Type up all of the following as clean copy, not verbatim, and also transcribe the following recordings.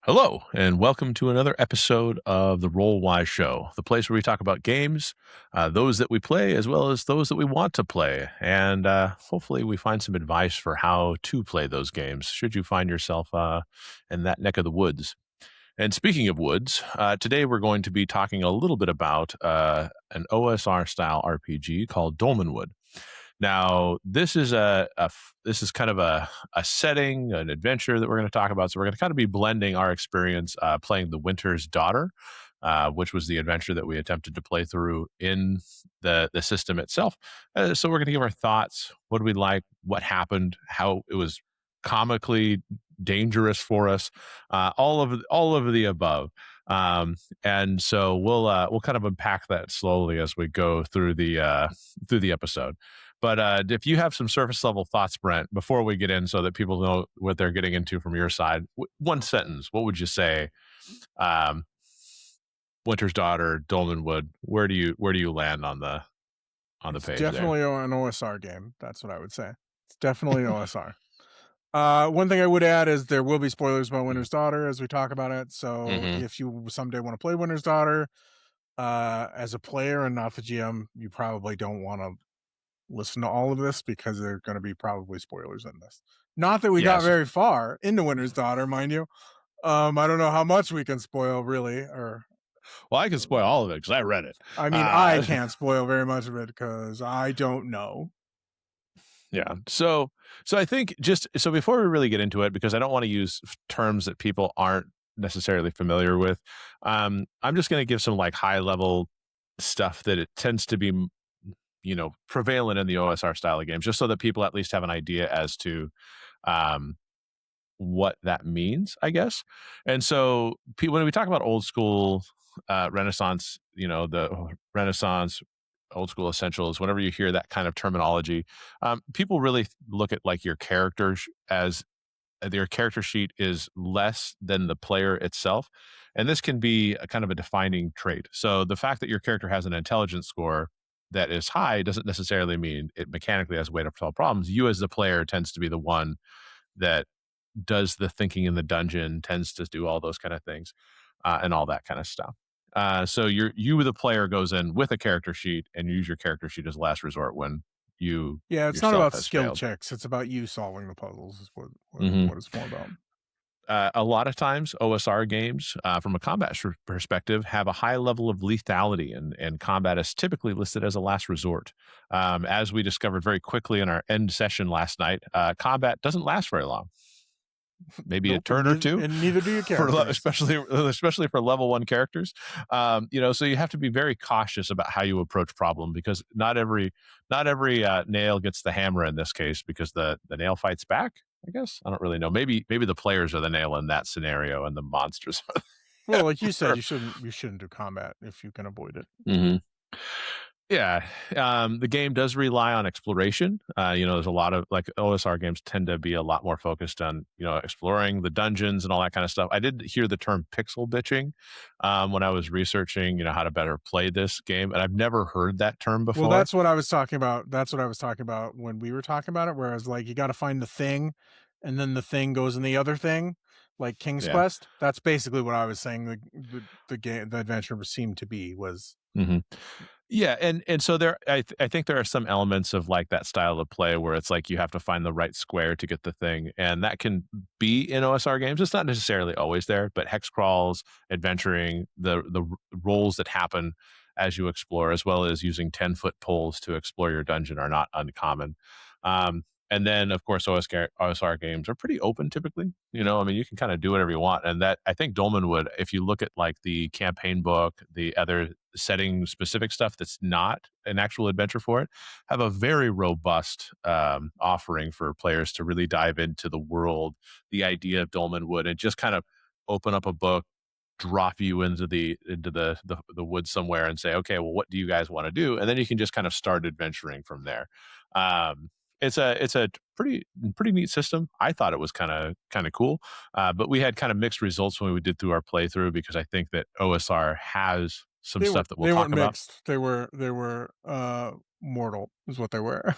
Hello, and welcome to another episode of the Roll Wise Show, the place where we talk about games, those that we play, as well as those that we want to play. And hopefully, we find some advice for how to play those games, should you find yourself in that neck of the woods. And speaking of woods, today we're going to be talking a little bit about an OSR style RPG called Dolmenwood. Now, this is this is kind of a setting, an adventure that we're going to talk about. So we're going to kind of be blending our experience playing The Winter's Daughter, which was the adventure that we attempted to play through in the system itself. So we're going to give our thoughts. What do we like? What happened? How it was comically dangerous for us? All of the above. And so we'll kind of unpack that slowly as we go through the episode. But if you have some surface level thoughts, Brent, before we get in, so that people know what they're getting into from your side, one sentence, what would you say? Um, Winter's Daughter, Dolmenwood. Where do you land on the It's page there? definitely an OSR game. That's what I would say. It's definitely an OSR. One thing I would add is there will be spoilers about Winter's Daughter as we talk about it. So Mm-hmm. if you someday want to play Winter's Daughter as a player and not the GM, you probably don't want to listen to all of this because there are going to be probably spoilers in this. Not that we got Yes. very far into Winter's Daughter, mind you. I don't know how much we can spoil really, or Well, I can spoil all of it because I read it. I mean, I can't spoil very much of it because I don't know. Yeah. So I think just so before we really get into it, because I don't want to use terms that people aren't necessarily familiar with, I'm just going to give some like high level stuff that it tends to be, prevalent in the OSR style of games, just so that people at least have an idea as to um, what that means, I guess. And so when we talk about old school Renaissance, the Renaissance, old school essentials, whenever you hear that kind of terminology, people really look at like your characters as their character sheet is less than the player itself. And this can be a kind of a defining trait. So the fact that your character has an intelligence score that is high doesn't necessarily mean it mechanically has a way to solve problems. You as the player tends to be the one that does the thinking in the dungeon, tends to do all those kind of things, and all that kind of stuff. So the player goes in with a character sheet and use your character sheet as last resort when you Yeah, it's not yourself about has skill failed. checks. It's about you solving the puzzles. Is Mhm. what it's more about. A lot of times, OSR games, from a combat perspective, have a high level of lethality, and combat is typically listed as a last resort. As we discovered very quickly in our end session last night, combat doesn't last very long. Maybe a Nope, turn or two, and neither do your for characters. especially for level one characters. So you have to be very cautious about how you approach problem, because not every nail gets the hammer in this case, because the nail fights back. I guess I don't really know. Maybe the players are the nail in that scenario, and the monsters. Well, like you said, Are. you shouldn't do combat if you can avoid it. Mhm. Yeah, the game does rely on exploration. There's a lot of like OSR games tend to be a lot more focused on exploring the dungeons and all that kind of stuff. I did hear the term pixel bitching when I was researching, how to better play this game, and I've never heard that term Well, before. that's what I was talking about. That's what I was talking about when we were talking about it. Whereas, like, you got to find the thing, and then the thing goes in the other thing, like King's Yeah. Quest. That's basically what I was saying. The game, the adventure seemed to be was. hmm Yeah, and so I think there are some elements of like that style of play where it's like you have to find the right square to get the thing, and that can be in OSR games. It's not necessarily always there, but hex crawls, adventuring, the rolls that happen as you explore, as well as using 10-foot poles to explore your dungeon, are not uncommon. And then, of course, OSR games are pretty open typically. I mean, you can kind of do whatever you want. And that, I think Dolmenwood, if you look at like the campaign book, the other setting specific stuff that's not an actual adventure for it, have a very robust offering for players to really dive into the world, the idea of Dolmenwood, and just kind of open up a book, drop you into the woods somewhere, and say, okay, well, what do you guys want to do? And then you can just kind of start adventuring from there. Um, it's a pretty neat system. I thought it was kind of cool, but we had kind of mixed results when we did through our playthrough, because I think that OSR has some stuff that we'll They talk weren't about. mixed. They were mortal is what they were.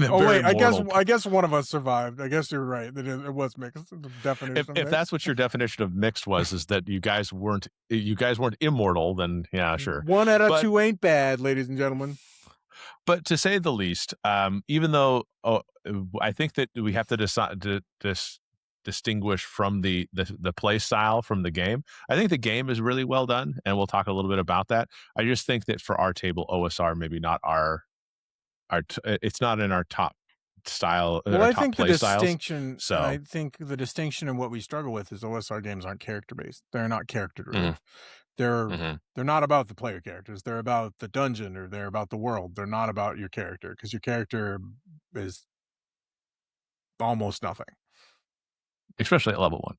Oh very wait, mortal. I guess one of us survived. I guess you're right. It was mixed. The definition of If that's mixed. what your definition of mixed was, is that you guys weren't immortal, then yeah, sure. One out of But two ain't bad, ladies and gentlemen. but to say the least, even though I think that we have to decide to distinguish from the play style from the game. I think the game is really well done, and we'll talk a little bit about that. I just think that for our table, OSR maybe not it's not in our top style, Well, our I top think the play styles. distinction, and So I think the distinction in what we struggle with is OSR games aren't character based. They're not character mhm, driven. They're mhm. they're not about the player characters. They're about the dungeon or they're about the world. They're not about your character because your character is almost nothing. Especially at level 1.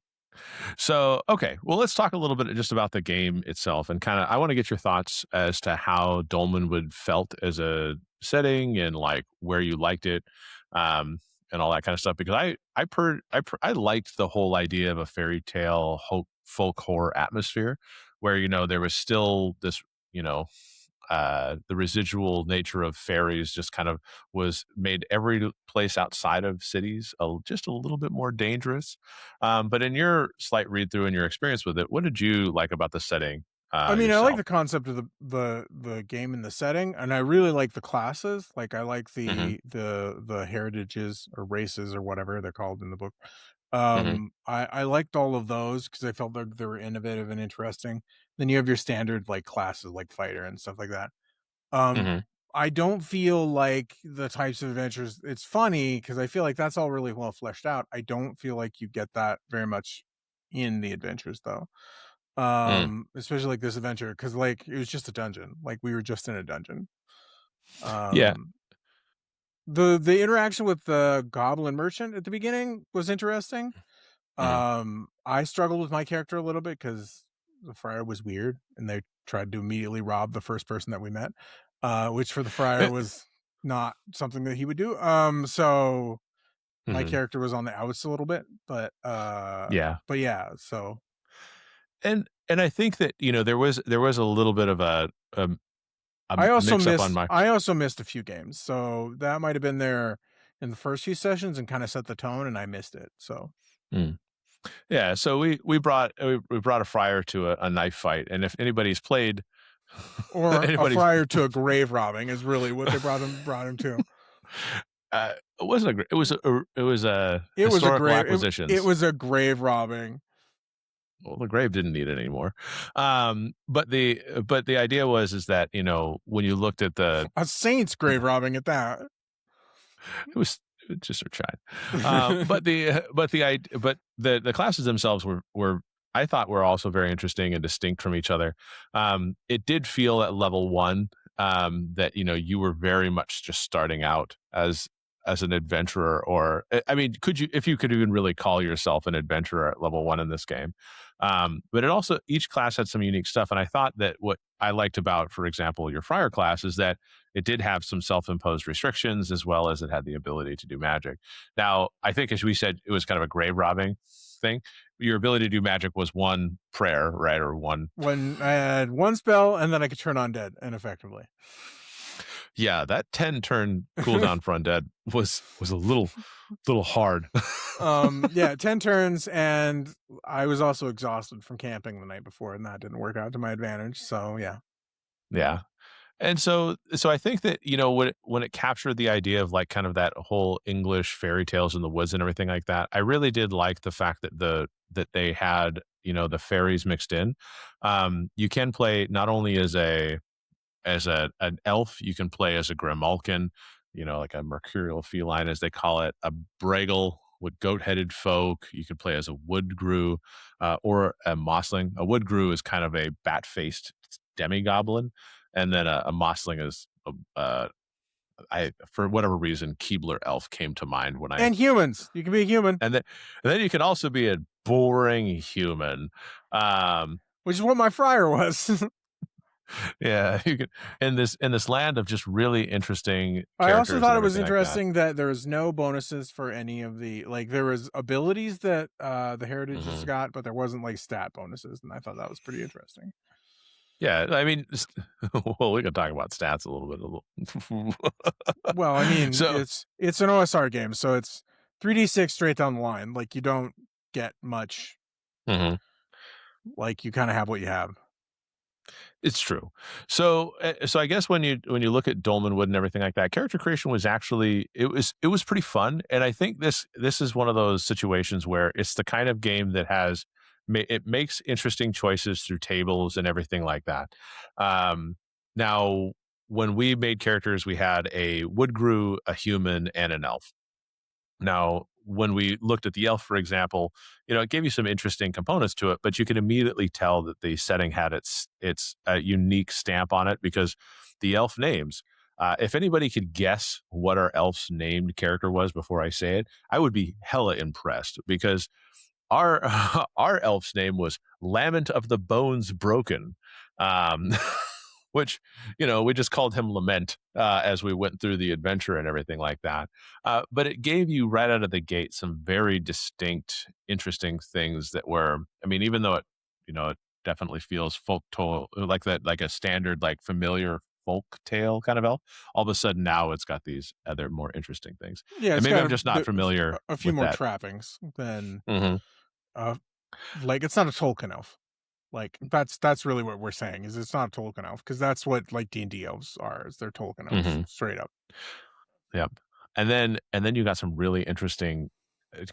So, okay, well, let's talk a little bit just about the game itself, and kind of I want to get your thoughts as to how Dolmenwood felt as a setting, and like where you liked it, um, and all that kind of stuff. Because I liked the whole idea of a fairy tale folk horror atmosphere, where there was still this, you know the residual nature of fairies just kind of was made every place outside of cities just a little bit more dangerous. But in your slight read through and your experience with it, what did you like about the setting I mean, I like yourself? the concept of the game and the setting, and I really like the classes. Like I like Hmm. the heritages or races or whatever they're called in the book. Hmm. I liked all of those because I felt that they were innovative and interesting. Then you have your standard like classes like fighter and stuff like that. Um, Hmm. I don't feel like the types of adventures. It's funny because I feel like that's all really well fleshed out. I don't feel like you get that very much in the adventures though. Mm. Especially like this adventure because like it was just a dungeon. Like we were just in a dungeon. Yeah. Um, the interaction with the goblin merchant at the beginning was interesting. Hmm. I struggled with my character a little bit because the friar was weird, and they tried to immediately rob the first person that we met, which for the friar was not something that he would do. So my Hmm. character was on the outs a little bit, Yeah. but yeah. So And I think that there was a little bit of a mix up on my. I also missed a few games, so that might have been there in the first few sessions and kind of set the tone, and I missed it. So Mm. Yeah, so we brought a friar to a knife fight, and if anybody's played, or a anybody's friar to a grave robbing is really what they brought him to. it wasn't it was a historical It acquisitions. was a grave robbing. Well, the grave didn't need it anymore. But the idea is that when you looked at A saint's grave robbing at that. it was just a child. But the classes themselves were I thought were also very interesting and distinct from each other. It did feel at level 1 that you were very much just starting out as an adventurer, or I mean, if you could even really call yourself an adventurer at level 1 in this game. But it also, each class had some unique stuff, and I thought that what I liked about, for example, your friar class is that it did have some self-imposed restrictions, as well as it had the ability to do magic. Now, I think, as we said, it was kind of a grave robbing thing. Your ability to do magic was one prayer, right, or one. When I had one spell and then I could turn undead ineffectively. Yeah, that 10 turn cooldown for undead was a little hard. Yeah, 10 turns, and I was also exhausted from camping the night before, and that didn't work out to my advantage. So yeah. Yeah. And so I think that when it captured the idea of like kind of that whole English fairy tales in the woods and everything like that, I really did like the fact that they had the fairies mixed in. You can play not only as an elf, you can play as a grimalkin, like a mercurial feline as they call it, a braggle with goat-headed folk. You could play as a woodgrue, or a mossling. A woodgrue is kind of a bat-faced demi-goblin, and then a mossling is I for whatever reason Keebler elf came to mind when I And humans. You can be a human, and then you can also be a boring human. Um, which is what my friar was. yeah, you can, in this land of just really interesting I also characters and thought it was everything like that. interesting that there was no bonuses for any of the like there was abilities that the heritages Hmm. got, but there wasn't like stat bonuses, and I thought that was pretty interesting. Yeah, I mean, well, we can talk about stats a little bit. Well, I mean, So, it's an OSR game, so it's 3d6 straight down the line. Like you don't get much. mhm. Like you kind of have what you have. It's true. So I guess when you look at Dolmenwood and everything like that, character creation was actually it was pretty fun, and I think this is one of those situations where it's the kind of game that it makes interesting choices through tables and everything like that. Now, when we made characters, we had a wood grue, a human, and an elf. Now, when we looked at the elf, for example, it gave you some interesting components to it, but you could immediately tell that the setting had its unique stamp on it because the elf names. If anybody could guess what our elf's named character was before I say it, I would be hella impressed because our our elf's name was Lament of the Bones Broken, um, which we just called him Lament as we went through the adventure and everything like that. But it gave you right out of the gate some very distinct, interesting things that were. I mean, even though it definitely feels folk tale like that, like a standard, like familiar folk tale kind of elf. All of a sudden now it's got these other more interesting things, Yeah, and it's maybe got I'm just not familiar a few with more that. trappings than Hmm. uh like it's not a Tolkien elf. Like that's really what we're saying is it's not a Tolkien elf because that's what like D&D elves are. Is they're Tolkien elves Hmm. straight up. Yep. And then you got some really interesting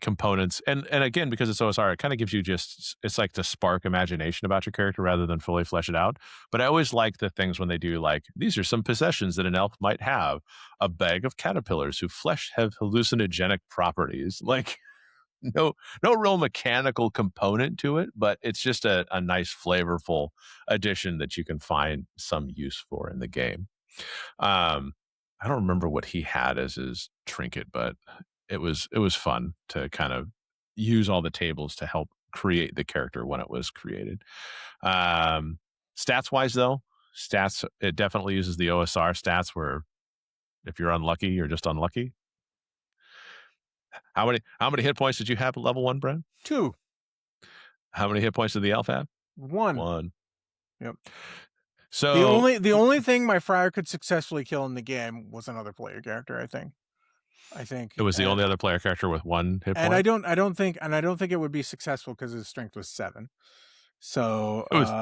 components. And again, because it's OSR, it kind of gives you it's like to spark imagination about your character rather than fully flesh it out. But I always like the things when they do like these are some possessions that an elf might have. A bag of caterpillars whose flesh have hallucinogenic properties. Like no no real mechanical component to it, but it's just a nice flavorful addition that you can find some use for in the game. Um, I don't remember what he had as his trinket, but it was fun to kind of use all the tables to help create the character when it was created. Um, Stats wise, though, stats it definitely uses the OSR stats where if you're unlucky, you're just unlucky. How many hit points did you have at level one, Brent? 2, How many hit points did the elf have? 1. One. Yep. The So only the only thing my friar could successfully kill in the game was another player character, I think. I think it was the only other player character with one hit and I point. don't I don't think and I don't think it would be successful because his strength was 7. So It was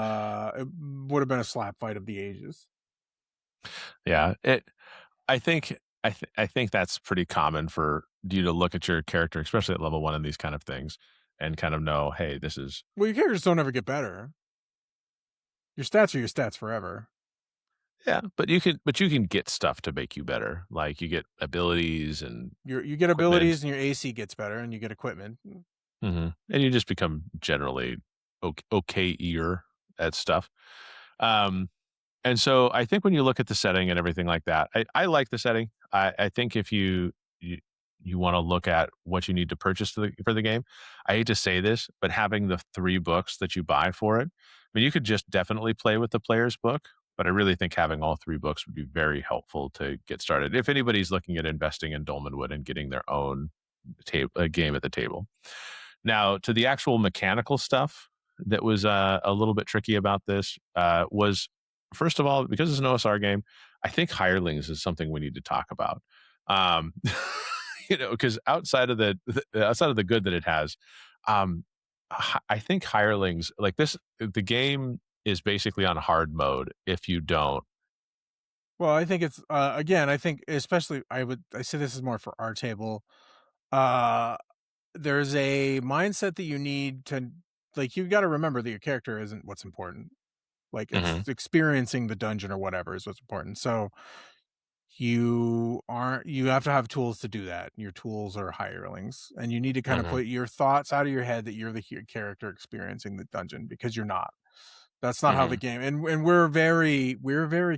it would have been a slap fight of the ages. yeah. I think that's pretty common for you to look at your character, especially at level one in these kind of things, and kind of know, hey, this is Well, your characters don't ever get better. Your stats are your stats forever. yeah, but you can get stuff to make you better. Like you get abilities and You get equipment, abilities and your AC gets better and you get equipment. and you just become generally okay-er at stuff. Um, And so I think when you look at the setting and everything like that, I like the setting. I think if you want to look at what you need to purchase for the game, I hate to say this, but having the 3 books that you buy for it, I mean, you could just definitely play with the player's book, but I really think having all 3 books would be very helpful to get started. If anybody's looking at investing in Dolmenwood and getting their own game at the table. Now, to the actual mechanical stuff that was a little bit tricky about this was first of all, because it's an OSR game, I think Hirelings is something we need to talk about. Um, because outside of the good that it has, um, I think Hirelings like this. The game is basically on hard mode if you don't. Well, I think it's again, I think especially I say this is more for our table. Uh there's a mindset that you need to like you got to remember that your character isn't what's important. Like it's Mhm, experiencing the dungeon or whatever is what's important. So you have to have tools to do that. Your tools are hirelings and you need to kind of mhm, put your thoughts out of your head that you're the character experiencing the dungeon because you're not. That's not how the mhm, game and we're very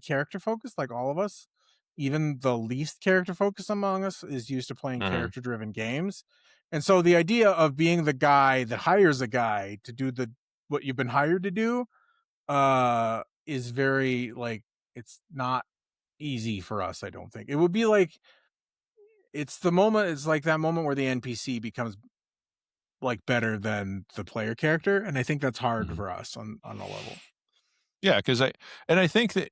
character focused like all of us. Even the least character focused among us is used to playing mhm, character driven games. And so the idea of being the guy that hires a guy to do the what you've been hired to do is very like it's not easy for us, I don't think. It would be like it's like that moment where the NPC becomes like better than the player character and I think that's hard mhm. for us on a level. Yeah, because I think that,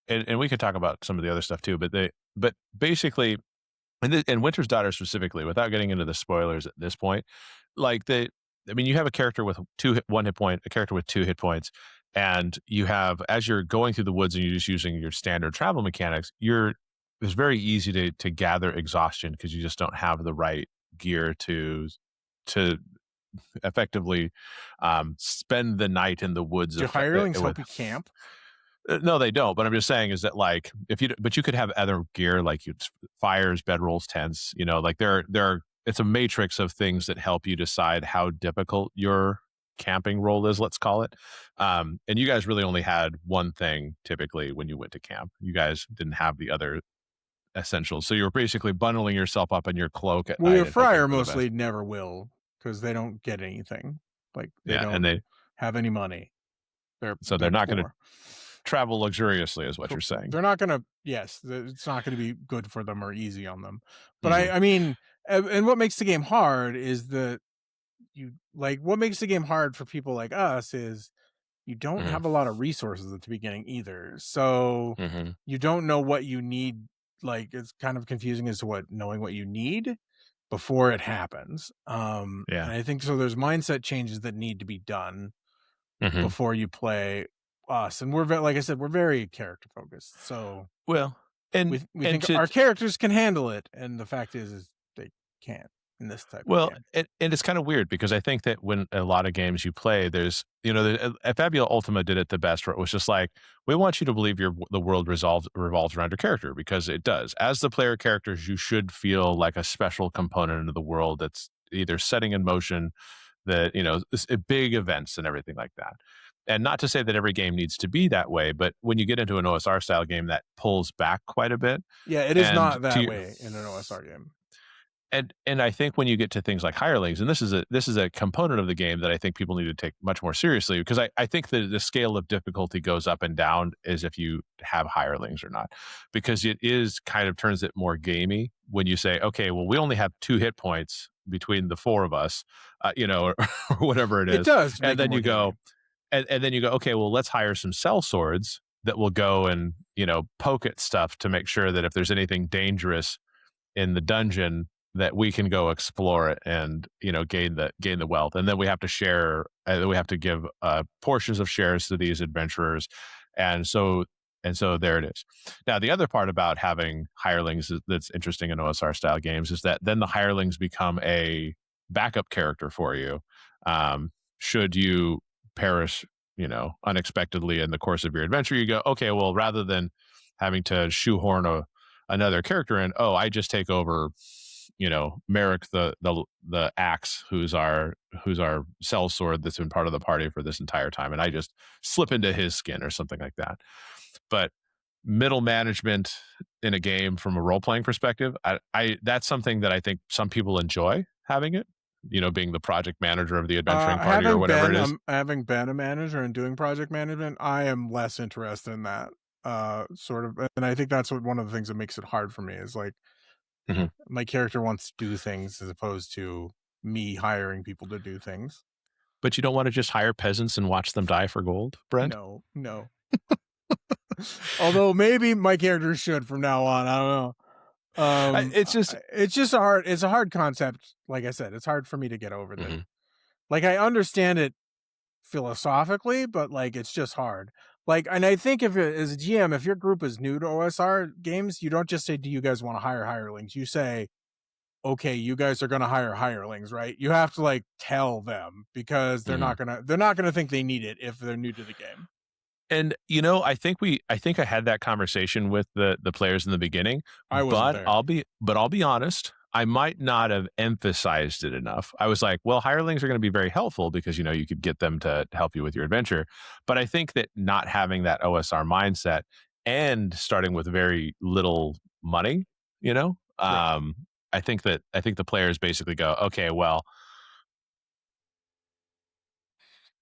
and we could talk about some of the other stuff too, but basically, and Winter's Daughter specifically, without getting into the spoilers at this point, like I mean, you have a character with 1 hit point, a character with 2 hit points, and you have, as you're going through the woods and you're just using your standard travel mechanics, it's very easy to gather exhaustion because you just don't have the right gear to effectively spend the night in the woods Do hirelings help you camp? no, they don't. But I'm just saying is that, like, but you could have other gear like fires, bedrolls, tents. Like it's a matrix of things that help you decide how difficult your camping role is. Let's call it. And you guys really only had one thing typically when you went to camp. You guys didn't have the other essentials, so you were basically bundling yourself up in your cloak at Well, night your and hoping friar for the best. mostly never will because they don't get anything. Like they Yeah, and don't have any money. they're They're not going to poor. travel luxuriously, is what you're saying. They're not gonna. Yes, it's not gonna be good for them or easy on them. But Hmm. I mean, and what makes the game hard is that what makes the game hard for people like us is you don't Hmm. have a lot of resources at the beginning either. So Hmm. you don't know what you need. Like it's kind of confusing as to knowing what you need before it happens. And Yeah. I think so there's mindset changes that need to be done Hmm. before you play us. And like I said, we're very character focused. So Well, and we and think to our characters can handle it, and the fact is they can't in this type of Well, game. and it's kind of weird because I think that when a lot of games you play, there's, Fabula Ultima did it the best, where it was just like, we want you to believe the world revolves around your character, because it does. As the player characters, you should feel like a special component of the world that's either setting in motion that, big events and everything like that. And not to say that every game needs to be that way, but when you get into an OSR style game, that pulls back quite a bit. Yeah, it is And not to that way in an OSR game. and I think when you get to things like hirelings, and this is a component of the game that I think people need to take much more seriously, because I think that the scale of difficulty goes up and down as if you have hirelings or not, because it is kind of turns it more gamey when you say, okay, well, we only have 2 hit points between the 4 of us, or whatever it It is, does and make it then more you gamey. go, and then you go, okay, well, let's hire some cell swords that will go and poke at stuff to make sure that if there's anything dangerous in the dungeon, that we can go explore it and gain the wealth. And then we have to share, we have to give portions of shares to these adventurers. And so and so there it is. Now the other part about having hirelings that's interesting in OSR style games is that then the hirelings become a backup character for you, should you perish unexpectedly in the course of your adventure. You go, okay, well, rather than having to shoehorn another character in, oh, I just take over, Merrick the axe, who's our cell sword that's been part of the party for this entire time, and I just slip into his skin or something like that. But middle management in a game from a role playing perspective, I that's something that I think some people enjoy having it, being the project manager of the adventuring party or whatever it is. Having been a manager and doing project management, I am less interested in that sort of, and I think that's one of the things that makes it hard for me is like Mhm. my character wants to do things as opposed to me hiring people to do things. But you don't want to just hire peasants and watch them die for gold, Brent? No, no. Although maybe my character should from now on. I don't know. It's just. It's a hard concept. Like I said, it's hard for me to get over that. Mhm. Like I understand it philosophically, but like it's just hard. Like, and I think as a GM, if your group is new to OSR games, you don't just say, "Do you guys want to hire hirelings?" You say, "Okay, you guys are going to hire hirelings, right?" You have to like tell them because Mhm. they're not gonna think they need it if they're new to the game. And I think I had that conversation with the players in the beginning, I wasn't but there. I'll be honest, I might not have emphasized it enough. I was like, well, hirelings are going to be very helpful because you could get them to help you with your adventure. But I think that not having that OSR mindset and starting with very little money, Right. I think the players basically go, okay, well,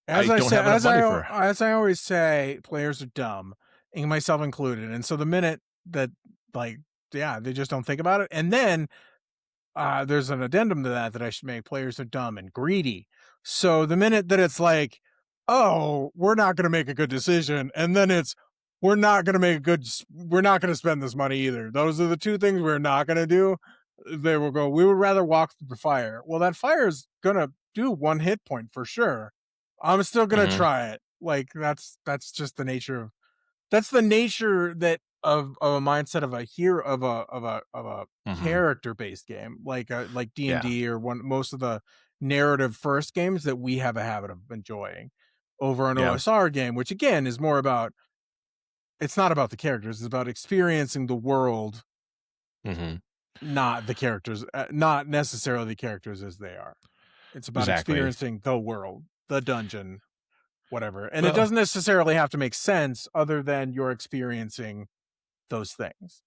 As I I don't said, have enough money for. as I always say, players are dumb, and myself included. And so the minute that like yeah, they just don't think about it. And then there's an addendum to that I should make. Players are dumb and greedy. So the minute that it's like oh, we're not going to make a good decision. And then it's, we're not going to make a good, we're not going to spend this money either. Those are the two things we're not going to do. They will go, we would rather walk through the fire. Well, that fire is going to do 1 hit point for sure. I'm still going to Mm-hmm. try it. Like that's just the nature of, that's the nature that of a mindset of a hero of a Mm-hmm. character based game like Yeah. D&D or one most of the narrative first games that we have a habit of enjoying over an Yeah. OSR game, which again is more about, it's not about the characters, it's about experiencing the world, Mm-hmm. not the characters, not necessarily the characters as they are. It's about Exactly. experiencing the world, the dungeon, whatever. And it Well, doesn't necessarily have to make sense other than you're experiencing those things.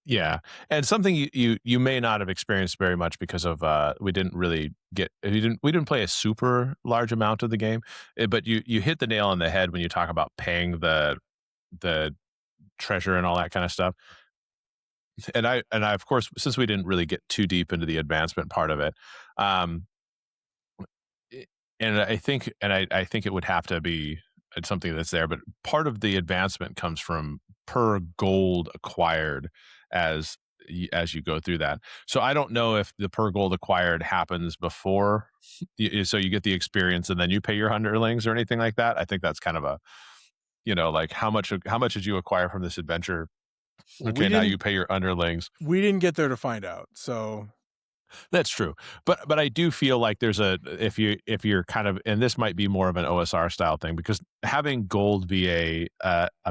yeah, and something you may not have experienced very much because of we didn't really get we didn't play a super large amount of the game, but you hit the nail on the head when you talk about paying the treasure and all that kind of stuff. And I of course, since we didn't really get too deep into the advancement part of it, um, I- and I think it would have to be something that's there, but part of the advancement comes from per gold acquired as as you go through that. So I don't know if the per gold acquired happens before, so you get the experience and then you pay your underlings or anything like that. I think that's kind of a, like how much did you acquire from this adventure? Well, Okay, now you pay your underlings. we didn't get there to find out. So That's true. But I do feel like there's a if you're kind of, and this might be more of an OSR style thing, because having gold be a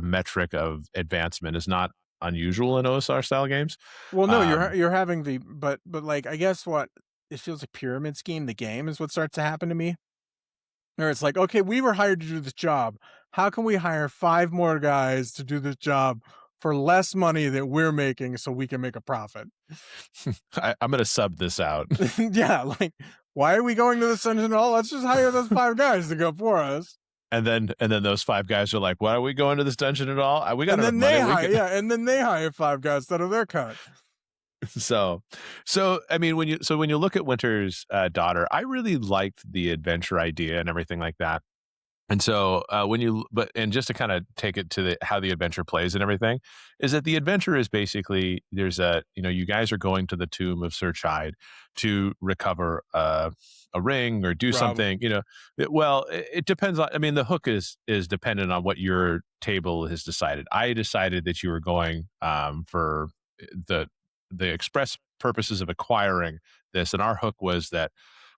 metric of advancement is not unusual in OSR style games. well, no, Um you're having the but like I guess what it feels like pyramid scheme. The game is what starts to happen to me. Or it's like, okay, we were hired to do this job. How can we hire 5 more guys to do this job for less money that we're making so we can make a profit? I'm gonna sub this out. Yeah, like why are we going to this dungeon at all? Let's just hire those 5 guys to go for us. And then those five guys are like, "Why are we going to this dungeon at all? We got And enough then money. they We hire, can." yeah, and then they hire 5 guys out of their cut. So I mean, when you look at Winter's daughter, I really liked the adventure idea and everything like that. And so and just to kind of take it to how the adventure plays and everything, is that the adventure is basically, there's you guys are going to the tomb of Sir Chide to recover a ring or do Rob, something. It depends on. I mean, the hook is dependent on what your table has decided. I decided that you were going for the the express purposes of acquiring this, and our hook was that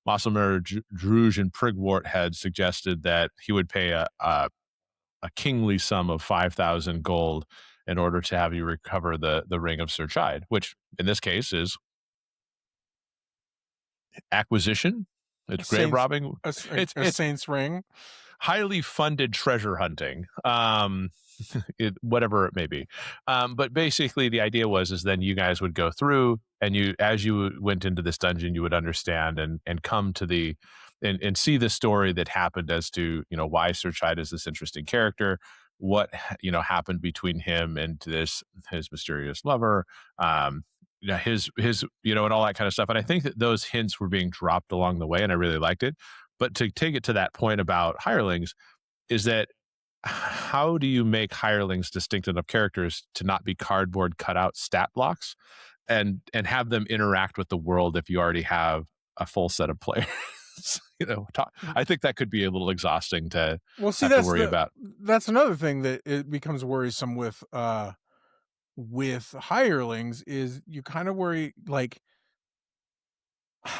Mosselmer, Druge, and Prigwort had suggested that he would pay a kingly sum of 5,000 gold in order to have you recover the ring of Sir Chide, which in this case is acquisition. a It's grave saints, robbing. a It's saints ring. highly funded treasure hunting. Whatever it may be. But basically, the idea is then you guys would go through, and as you went into this dungeon, you would understand and come to and see the story that happened as to why Sir Chide is this interesting character, what happened between him and his mysterious lover, his and all that kind of stuff. And I think that those hints were being dropped along the way, and I really liked it. But to take it to that point about hirelings, is that how do you make hirelings distinct enough characters to not be cardboard cutout stat blocks, and have them interact with the world if you already have a full set of players? I think that could be a little exhausting to Well, see, have to worry about. that's another thing that it becomes worrisome with hirelings is you kind of worry like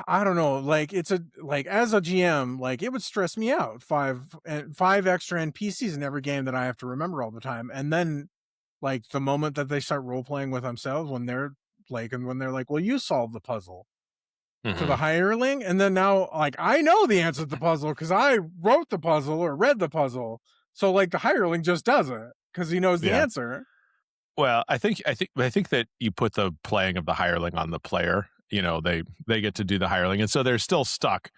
I don't know, like it's a like as a GM, like it would stress me out 5 extra NPCs in every game that I have to remember all the time, and then like the moment that they start role playing with themselves when they're when they're like, well, you solved the puzzle to the Mhm. hireling, and then now like I know the answer to the puzzle because I wrote the puzzle or read the puzzle, so like the hireling just does it because he knows the Yeah. answer. Well, I think that you put the playing of the hireling on the player. They get to do the hireling, and so they're still stuck.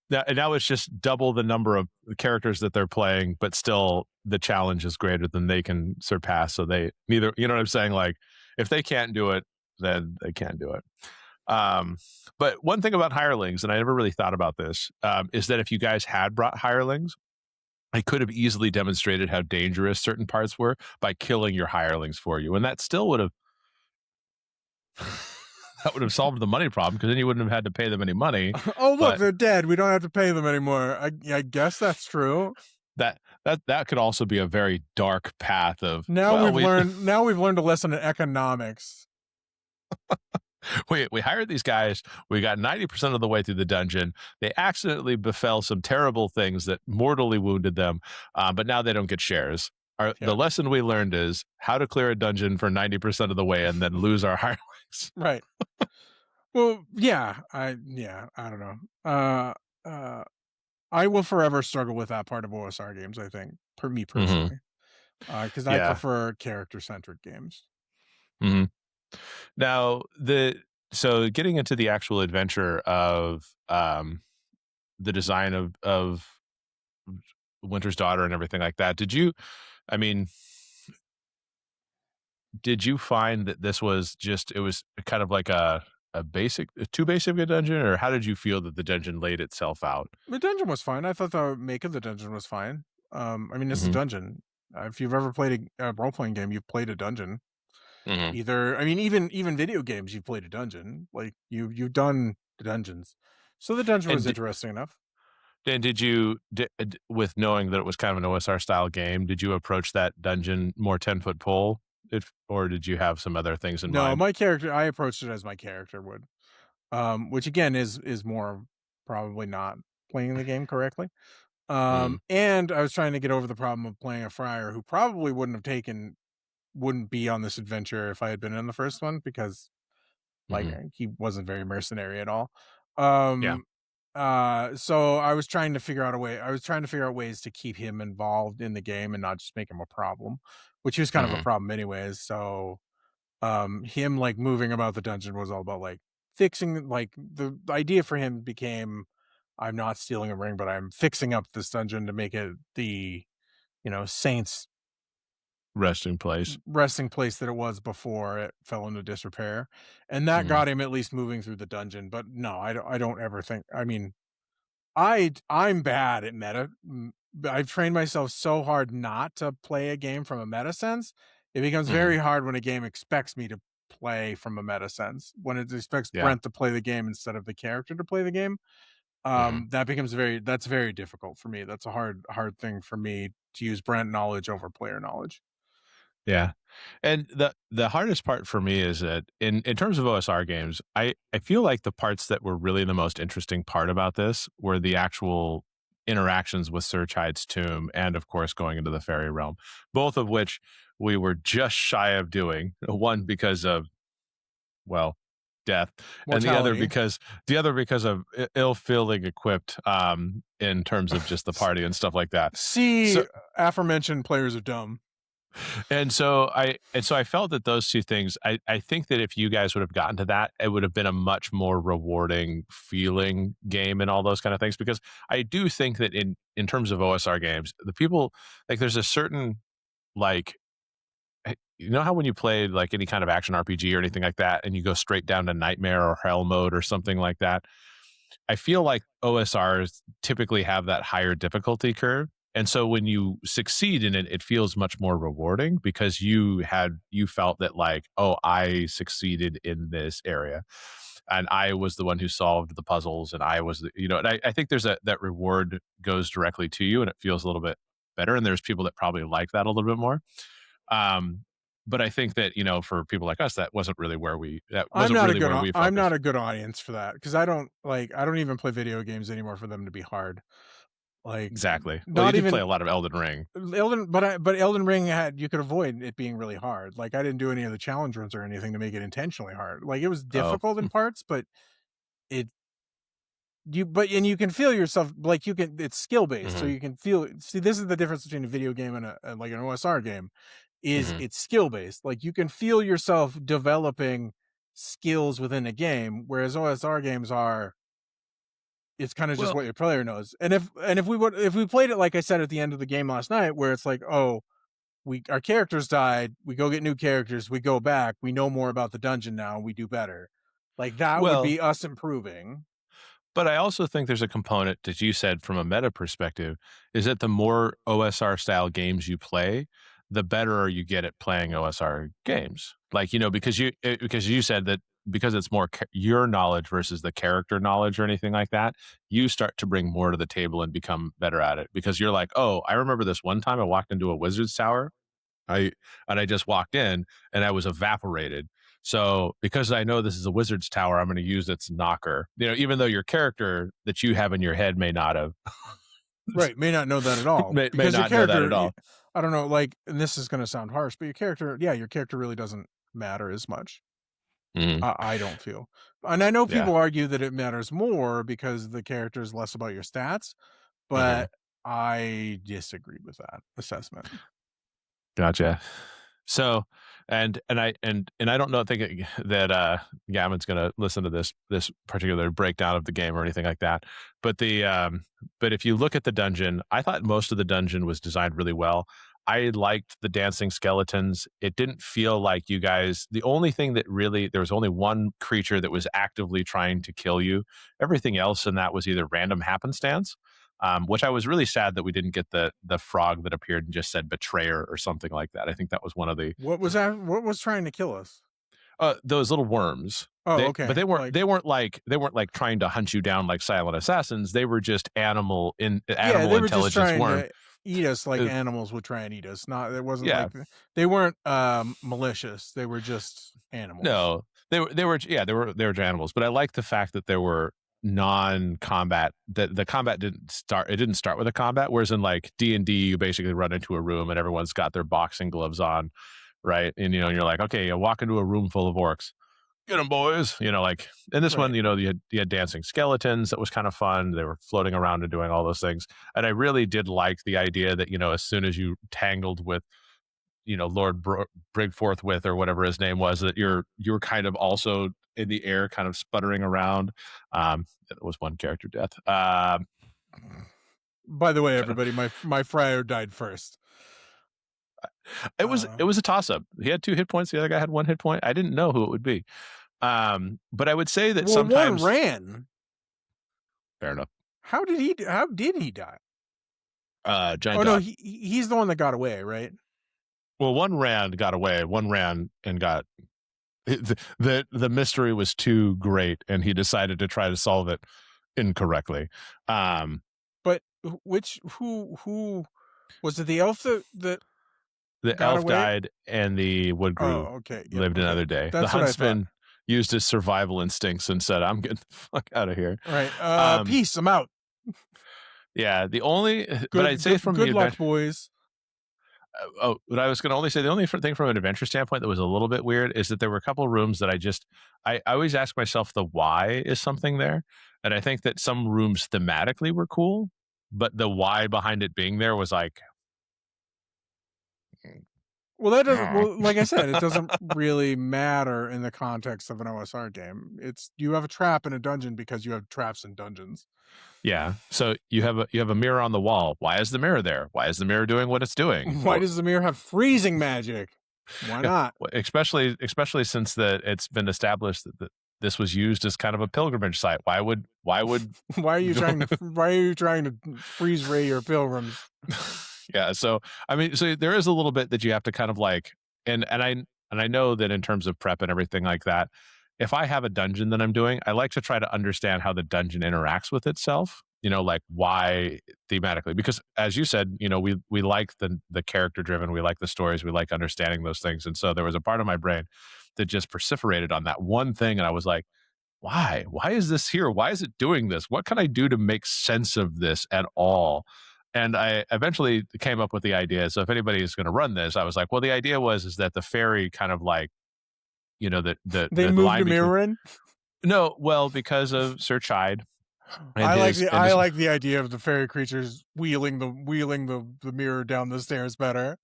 Now it's just double the number of characters that they're playing, but still the challenge is greater than they can surpass. So they neither, you know what I'm saying? Like, if they can't do it, then they can't do it. Um, but one thing about hirelings, and I never really thought about this, is that if you guys had brought hirelings, I could have easily demonstrated how dangerous certain parts were by killing your hirelings for you, and that still would have that would have solved the money problem because then you wouldn't have had to pay them any money. Oh, look, But they're dead. We don't have to pay them anymore. I guess that's true. that could also be a very dark path of, Now well, we've learned. Now we've learned a lesson in economics. we hired these guys. We got 90% of the way through the dungeon. They accidentally befell some terrible things that mortally wounded them, but now they don't get shares. Yeah, The lesson we learned is how to clear a dungeon for 90% of the way and then lose our hirelings. right. Well, I don't know. Uh, I will forever struggle with that part of OSR games. I think, for me Hmm. personally, because I Yeah. prefer character-centric games. Hmm. Now, so getting into the actual adventure of the design of Winter's Daughter and everything like that, I mean, did you find that this was just, it was kind of like a too basic a dungeon, or how did you feel that the dungeon laid itself out? The dungeon was fine. I thought the make of the dungeon was fine. I mean, it's a Hmm. dungeon. If you've ever played a role-playing game, you've played a dungeon. Hmm. Either, I mean, even video games, you've played a dungeon. Like you've done the dungeons. So the dungeon was And interesting enough. with knowing that it was kind of an OSR style game, did you approach that dungeon more 10-foot pole, or did you have some other things in No, mind? my character, I approached it as my character would, which again is more probably not playing the game correctly. Mm, And I was trying to get over the problem of playing a friar who probably wouldn't be on this adventure if I had been in the first one because like hmm. he wasn't very mercenary at all. Yeah. Um, so I was trying to figure out a way. I was trying to figure out ways to keep him involved in the game and not just make him a problem, which he was kind of a Hmm. problem anyways. So him like moving about the dungeon was all about like fixing, like the idea for him became, I'm not stealing a ring, but I'm fixing up this dungeon to make it the, saints Resting place. resting place that it was before it fell into disrepair, and that Hmm. got him at least moving through the dungeon. But no, I don't ever think, I mean, I'm bad at meta. I've trained myself so hard not to play a game from a meta sense. It becomes Hmm. very hard when a game expects me to play from a meta sense. When it expects Yeah. Brent to play the game instead of the character to play the game, Hmm. that's very difficult for me. That's a hard thing for me to use Brent knowledge over player knowledge. Yeah. And the hardest part for me is that in terms of OSR games, I feel like the parts that were really the most interesting part about this were the actual interactions with Sir Chide's tomb and of course going into the fairy realm, both of which we were just shy of doing. One because of, well, death, and Mortality. the other because of ill feeling equipped in terms of just the party and stuff like that. See, So aforementioned players are dumb. and so I felt that those two things, I think that if you guys would have gotten to that, it would have been a much more rewarding feeling game and all those kind of things. Because I do think that in terms of OSR games, the people, like, there's a certain, like, you know how when you play like any kind of action RPG or anything like that, and you go straight down to nightmare or hell mode or something like that, I feel like OSRs typically have that higher difficulty curve. And so when you succeed in it, it feels much more rewarding because you felt that, like, oh, I succeeded in this area. And I was the one who solved the puzzles, and I was and I think there's that reward goes directly to you and it feels a little bit better. And there's people that probably like that a little bit more. Um, but I think that, for people like us, that wasn't really where we I'm not focused. a good audience for that because I don't even play video games anymore for them to be hard. Like Exactly. Well, you not did play a even lot of Elden Ring. but Elden Ring had, you could avoid it being really hard. Like I didn't do any of the challenge runs or anything to make it intentionally hard. Like it was Oh. difficult in parts, but it and you can feel yourself, like you can, it's skill based, so Mhm, you can feel, see, this is the difference between a video game and like an OSR game, is mhm. it's skill based. Like you can feel yourself developing skills within a game, whereas OSR games are, it's kind of just Well, what your player knows. And if we played it like I said at the end of the game last night, where it's like, oh, our characters died, we go get new characters, we go back, we know more about the dungeon now, we do better. Like that would well, be us improving. But I also think there's a component that you said from a meta perspective is that the more OSR style games you play, the better you get at playing OSR games. Like, because you said that because it's more your knowledge versus the character knowledge or anything like that, you start to bring more to the table and become better at it because you're like, oh, I remember this one time I walked into a wizard's tower. I and I just walked in and I was evaporated. So because I know this is a wizard's tower, I'm going to use its knocker. Even though your character that you have in your head may not have, Right, may not know that at all may because your not know that at character, all. I don't know, like, and this is going to sound harsh, but your character really doesn't matter as much. Hmm. I don't feel, and I know Yeah. people argue that it matters more because the character is less about your stats, Uh-huh. but I disagree with that assessment. Gotcha. So, and I don't know, think that Gavin's going to listen to this particular breakdown of the game or anything like that. But but if you look at the dungeon, I thought most of the dungeon was designed really well. I liked the dancing skeletons. It didn't feel like you guys. The only thing that really there was only one creature that was actively trying to kill you. Everything else in that was either random happenstance, which I was really sad that we didn't get the frog that appeared and just said betrayer or something like that. I think that was one of the What was that? What was trying to kill us? those little worms. Oh, But okay. Like, they weren't like trying to hunt you down like silent assassins. They were just yeah, animal they were just intelligence trying worm. to eat us like Uh, animals would try and eat us. Not, it wasn't yeah, like they weren't malicious. They were just animals. no, they were animals. But I like the fact that there were non-combat, that the combat didn't start with a combat, whereas in like D&D you basically run into a room and everyone's got their boxing gloves on, right? And and you're like, okay, you walk into a room full of orcs, get them boys, like in this one, Right. you had dancing skeletons. That was kind of fun. They were floating around and doing all those things, and I really did like the idea that as soon as you tangled with Lord Brigforth with, or whatever his name was, that you're kind of also in the air kind of sputtering around. It was one character death. By the way, everybody, my friar died first. It was a toss up. He had 2 hit points, the other guy had 1 hit point. I didn't know who it would be. But I would say that Well, one sometimes ran. fair enough. How did he? How did he die? Giant Oh no, dog. he's the one that got away, right? Well, one got away. One ran and got the mystery was too great, and he decided to try to solve it incorrectly. But who was it? The elf that The got elf away? died, and the wood Oh, grew okay. Yep, lived okay. another day. The That's what I thought. huntsman used his survival instincts and said, "I'm getting the fuck out of here." All right. Peace. I'm out. Yeah, but I'd say from the Good luck, adventure. boys. But I was going to only say the only thing from an adventure standpoint that was a little bit weird is that there were a couple of rooms that I always ask myself the why is something there, and I think that some rooms thematically were cool, but the why behind it being there was like, Well, that doesn't. Well, like I said, it doesn't really matter in the context of an OSR game. It's you have a trap in a dungeon because you have traps in dungeons. yeah. So you have a mirror on the wall. Why is the mirror there? Why is the mirror doing what it's doing? Why does the mirror have freezing magic? Why Yeah, not? especially since it's been established that this was used as kind of a pilgrimage site. Why would Why are you trying to freeze ray your pilgrims? Yeah, so I mean, so there is a little bit that you have to kind of like, and I know that in terms of prep and everything like that, if I have a dungeon that I'm doing, I like to try to understand how the dungeon interacts with itself. Like why thematically, because as you said, we like the character driven, we like the stories, we like understanding those things, and so there was a part of my brain that just precipitated on that one thing, and I was like, why? Why is this here? Why is it doing this? What can I do to make sense of this at all? And I eventually came up with the idea. So if anybody is going to run this, I was like, well, the idea is that the fairy kind of like, They the moved line a between, mirror in. no, well, because of Sir Chide and I like the idea of the fairy creatures wheeling the mirror down the stairs better.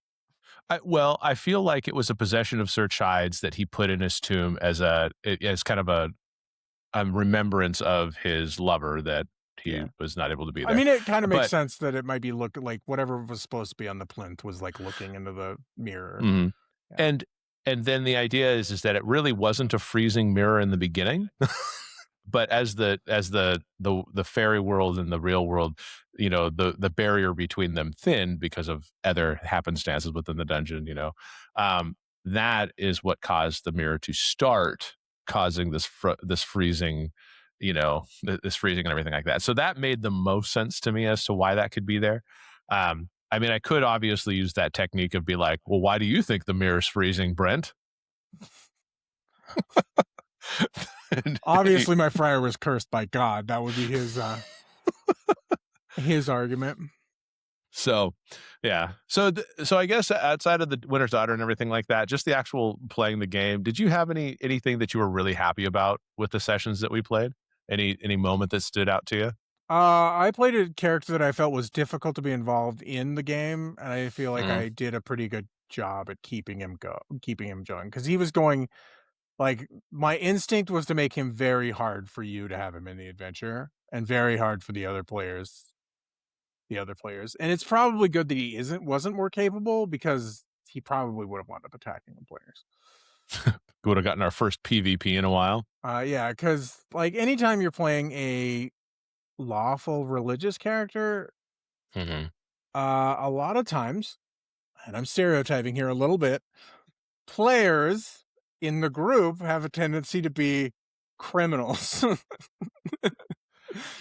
I feel like it was a possession of Sir Chide's that he put in his tomb as kind of a remembrance of his lover that he Yeah. was not able to be there. I mean, it kind of makes But sense that it might be look like whatever was supposed to be on the plinth was like looking into the mirror. mhm. Yeah. and then the idea is that it really wasn't a freezing mirror in the beginning. but as the fairy world and the real world, the barrier between them thinned because of other happenstances within the dungeon, that is what caused the mirror to start causing this freezing, this freezing and everything like that. So that made the most sense to me as to why that could be there. I mean, I could obviously use that technique of be like, well, why do you think the mirror's freezing, Brent? Obviously, my friar was cursed by God. That would be his argument. So, yeah. So I guess outside of the Winter's Daughter and everything like that, just the actual playing the game, did you have anything that you were really happy about with the sessions that we played? Any moment that stood out to you? I played a character that I felt was difficult to be involved in the game, and I feel like I did a pretty good job at keeping him going, because he was going, like, my instinct was to make him very hard for you to have him in the adventure, and very hard for the other players. And it's probably good that he wasn't more capable, because he probably would have wound up attacking the players. We would have gotten our first PvP in a while. Yeah, because like anytime you're playing a lawful religious character, a lot of times, and I'm stereotyping here a little bit, players in the group have a tendency to be criminals.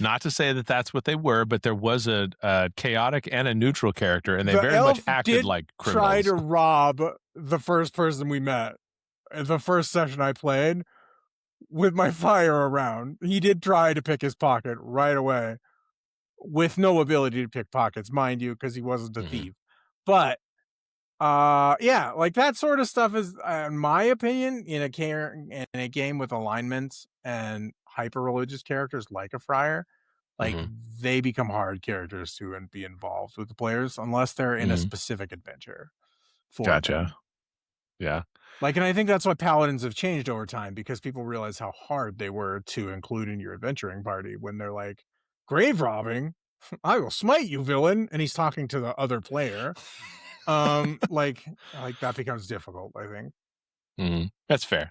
Not to say that that's what they were, but there was a chaotic and a neutral character, and they The very elf much acted did like criminals. try to rob the first person we met. The first session I played with my fire around, he did try to pick his pocket right away, with no ability to pick pockets, mind you, because he wasn't a thief. But yeah, like that sort of stuff is, in my opinion, in a game with alignments and hyper religious characters like a friar, like they become hard characters to be involved with the players unless they're in a specific adventure for them. Yeah. Like, and I think that's why paladins have changed over time, because people realize how hard they were to include in your adventuring party when they're like, grave robbing, I will smite you, villain, and he's talking to the other player. Like that becomes difficult, I think. That's fair.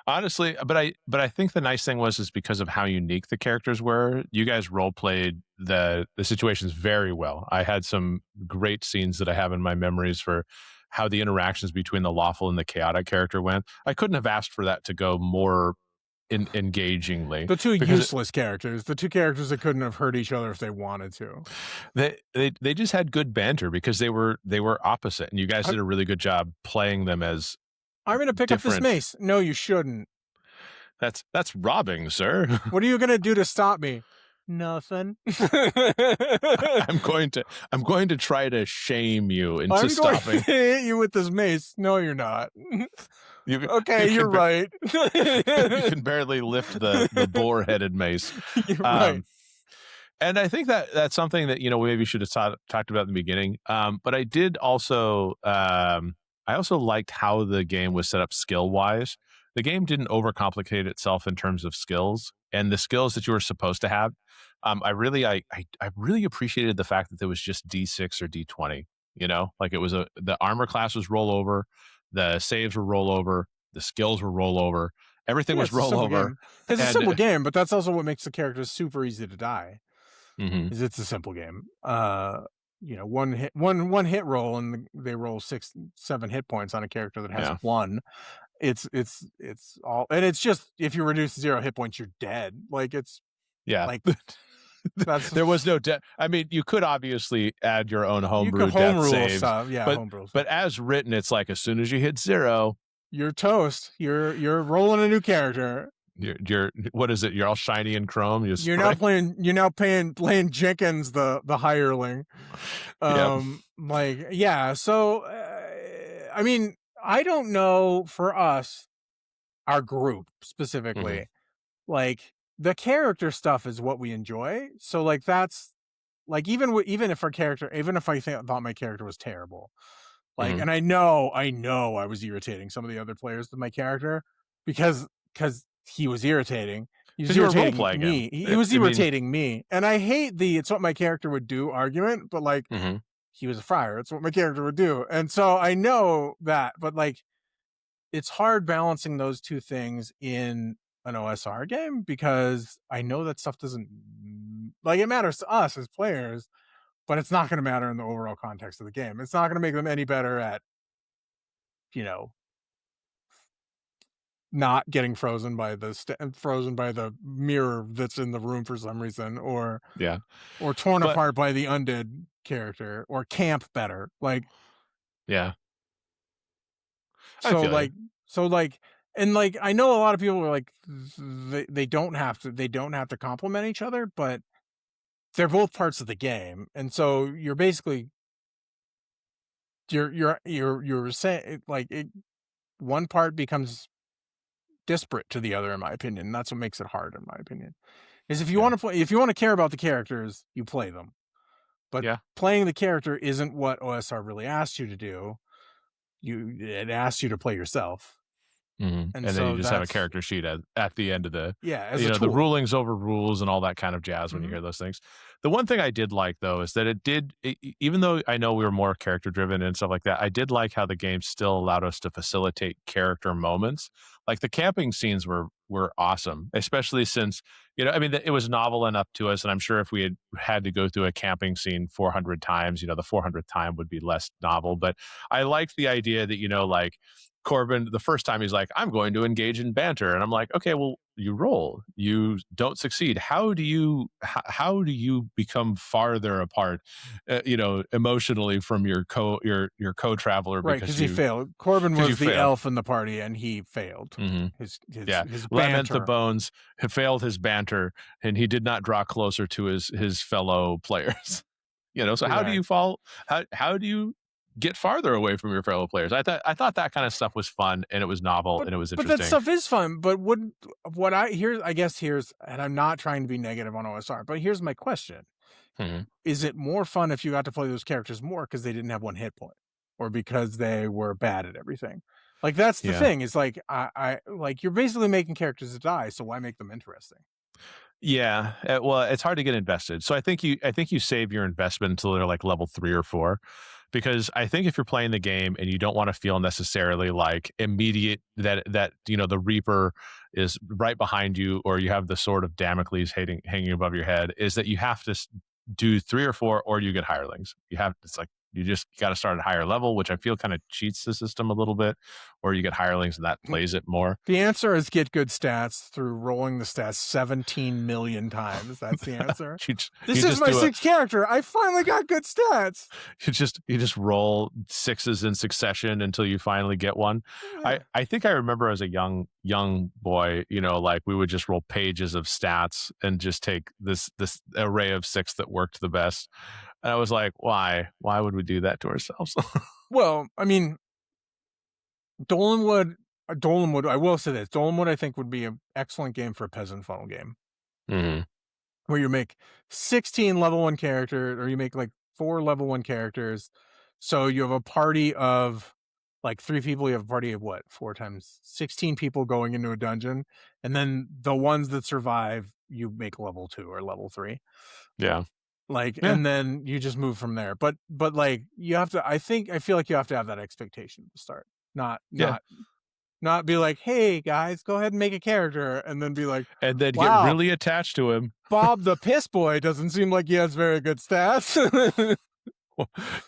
Honestly, but I think the nice thing is because of how unique the characters were, you guys role played the situations very well. I had some great scenes that I have in my memories for how the interactions between the lawful and the chaotic character went. I couldn't have asked for that to go more engagingly. The two useless characters, the two characters that couldn't have hurt each other if they wanted to. They just had good banter because they were opposite, and you guys did a really good job playing them as. I'm going to pick up this mace. No, you shouldn't. That's robbing, sir. What are you going to do to stop me? Nothing. I'm going to try to shame you into stopping. I'm going to hit you with this mace. No, you're not. You're right. You can barely lift the boar-headed mace. You're right. And I think that's something that we maybe should have talked about in the beginning. But I did also. I also liked how the game was set up skill-wise. The game didn't overcomplicate itself in terms of skills, and the skills that you were supposed to have. I really appreciated the fact that there was just D6 or D20. Like it was the armor class was rollover, the saves were rollover, the skills were rollover, everything was rollover. It's a simple game, but that's also what makes the characters super easy to die. Is it's a simple game. One hit roll and they roll 6-7 hit points on a character that has one. It's all, and it's just, if you reduce 0 hit points, you're dead. Like like there was no death. I mean, you could obviously add your own homebrew death saves, stuff. But as written, it's like as soon as you hit 0, you're toast. You're rolling a new character. You're what is it? You're all shiny and chrome. You're now playing Jenkins, the hireling. So I mean, I don't know for us, our group specifically, like the character stuff is what we enjoy. So like that's like even if I thought my character was terrible, like, and I know I was irritating some of the other players with my character because he was irritating. He was irritating me. He was irritating me. And I hate the "it's what my character would do" argument, but like he was a friar. It's what my character would do. And so I know that, but like it's hard balancing those two things in an OSR game, because I know that stuff doesn't, like, it matters to us as players, but it's not going to matter in the overall context of the game. It's not going to make them any better at, you know, not getting frozen by the mirror that's in the room for some reason, or Yeah. torn But apart by the undead character, or camp better. Like, yeah, I so feel you. like so like and like I know a lot of people are like, they don't have to complement each other, but they're both parts of the game. And so you're basically, you're saying, like, one part becomes disparate to the other, in my opinion. That's what makes it hard, in my opinion. Is Yeah. if you want to care about the characters, you play them. But Yeah. playing the character isn't what OSR really asks you to do. It asks you to play yourself. And And then you so just have a that's, character sheet at the end of the, yeah, as a the tool. rulings over rules and all that kind of jazz when you Mhm. hear those things. The one thing I did like, though, is that even though I know we were more character driven and stuff like that, I did like how the game still allowed us to facilitate character moments. Like the camping scenes were awesome, especially since, I mean, it was novel enough to us. And I'm sure if we had to go through a camping scene 400 times, the 400th time would be less novel. But I liked the idea that, like, Corbin, the first time he's like, I'm going to engage in banter. And I'm like, okay, well, you roll, you don't succeed. How do you become farther apart, emotionally from your co-traveler Right, because he failed. Corbin because you was the failed. elf in the party, and he failed. Hmm. Yeah. His Lament the banter. Bones had failed his banter, and he did not draw closer to his fellow players. So how do Right. you fall? How do you get farther away from your fellow players? I thought that kind of stuff was fun, and it was novel, But and it was that interesting. stuff is fun. But what I here's I guess here's and I'm not trying to be negative on OSR, but here's my question. Hmm. Is it more fun if you got to play those characters more because they didn't have one hit point, or because they were bad at everything? Like, that's the Yeah. thing. Is like, I like, you're basically making characters that die, so why make them interesting? Yeah, well, it's hard to get invested. So I think you save your investment until they're like level 3 or 4, because I think if you're playing the game and you don't want to feel necessarily like immediate that the Reaper is right behind you, or you have the sword of Damocles hanging above your head, is that you have to do 3 or 4, or you get hirelings. It's like you just got to start at a higher level, which I feel kind of cheats the system a little bit, or you get hirelings and that plays it more. The answer is get good stats through rolling the stats 17 million times. That's the answer. you, just, This you is just my do a sixth character. I finally got good stats. you just roll 6s in succession until you finally get one. Yeah. I think I remember as a young boy, like we would just roll pages of stats and just take this array of 6 that worked the best. And I was like, why would we do that to ourselves? Well, I mean, Dolmenwood, I will say this. Dolmenwood, I think, would be an excellent game for a peasant funnel game, Hmm. where you make 16 level 1 characters, or you make like 4 level 1 characters. So you have a party of like 3 people. You have a party of what? 4 times 16 people going into a dungeon. And then the ones that survive, you make level 2 or level 3. Yeah. Like, Yeah. and then you just move from there. But like, you have to, I feel like you have to have that expectation at the start. Not Yeah. not be like, hey guys, go ahead and make a character, and then be like, And then get wow, really attached to him. Bob the piss boy doesn't seem like he has very good stats.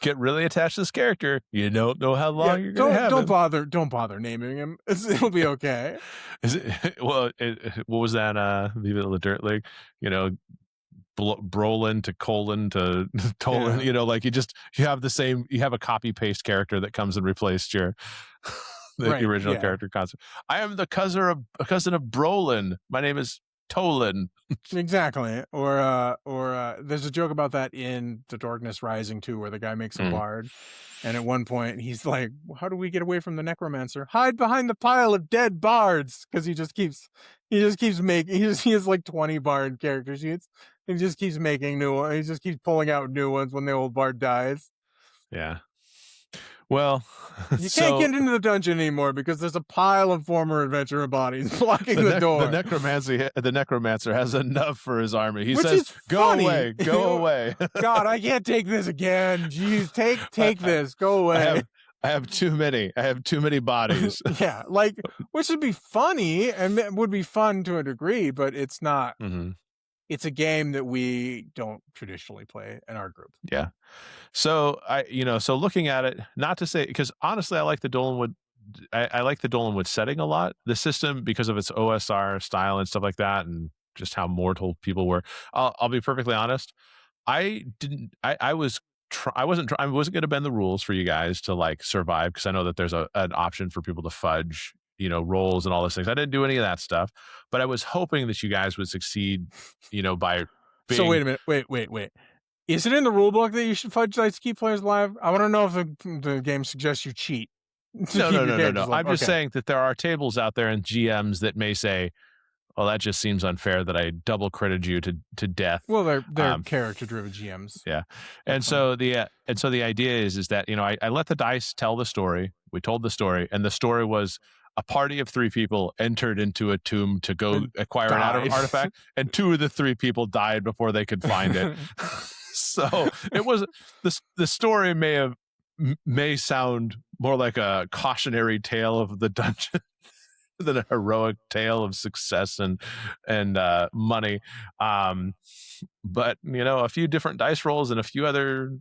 Get really attached to this character. You don't know how Yeah, long you're going to have him. don't bother naming him. It'll be okay. Is it, well, what was that? Viva la Dirt League, Brolin to Colin to Tolan, Yeah. like you have a copy paste character that comes and replaced your the Right, original yeah. character concept. I am the cousin of Brolin. My name is Tolan. Exactly. Or there's a joke about that in The Darkness Rising 2, where the guy makes a bard, and at one point he's like, how do we get away from the necromancer? Hide behind the pile of dead bards, because he just keeps making, he has like 20 bard character sheets. He just keeps making new ones. He just keeps pulling out new ones when the old bard dies. Yeah. Well, You can't get into the dungeon anymore because there's a pile of former adventurer bodies blocking the door. The necromancer has enough for his army. He Which says, is "Go funny. away, go away." God, I can't take this again. Jeez, take this. Go away. I have too many. I have too many bodies. Yeah, like, which would be funny and would be fun to a degree, but it's not. Mhm. It's a game that we don't traditionally play in our group. Yeah. So so looking at it, not to say, because honestly, I like the Dolmenwood. I like the Dolmenwood setting a lot. The system, because of its OSR style and stuff like that, and just how mortal people were. I'll be perfectly honest. I didn't. I was. I wasn't going to bend the rules for you guys to like survive, because I know that there's an option for people to fudge, rolls and all those things. I didn't do any of that stuff, but I was hoping that you guys would succeed, by So being. wait a minute. Wait. Is it in the rule book that you should fudge dice to keep players alive? I want to know if the game suggests you cheat to No, keep no, your no, no, characters no. alive. I'm just saying that there are tables out there and GMs that may say, "Well, that just seems unfair that I double credited you to death." Well, they're Um, character-driven GMs. yeah, That's so the idea is that I let the dice tell the story. We told the story, and the story was a party of 3 people entered into a tomb to go And acquire died. an artifact, and 2 of the 3 people died before they could find it. So it was the story may sound more like a cautionary tale of the dungeon than a heroic tale of success and money. But a few different dice rolls and a few other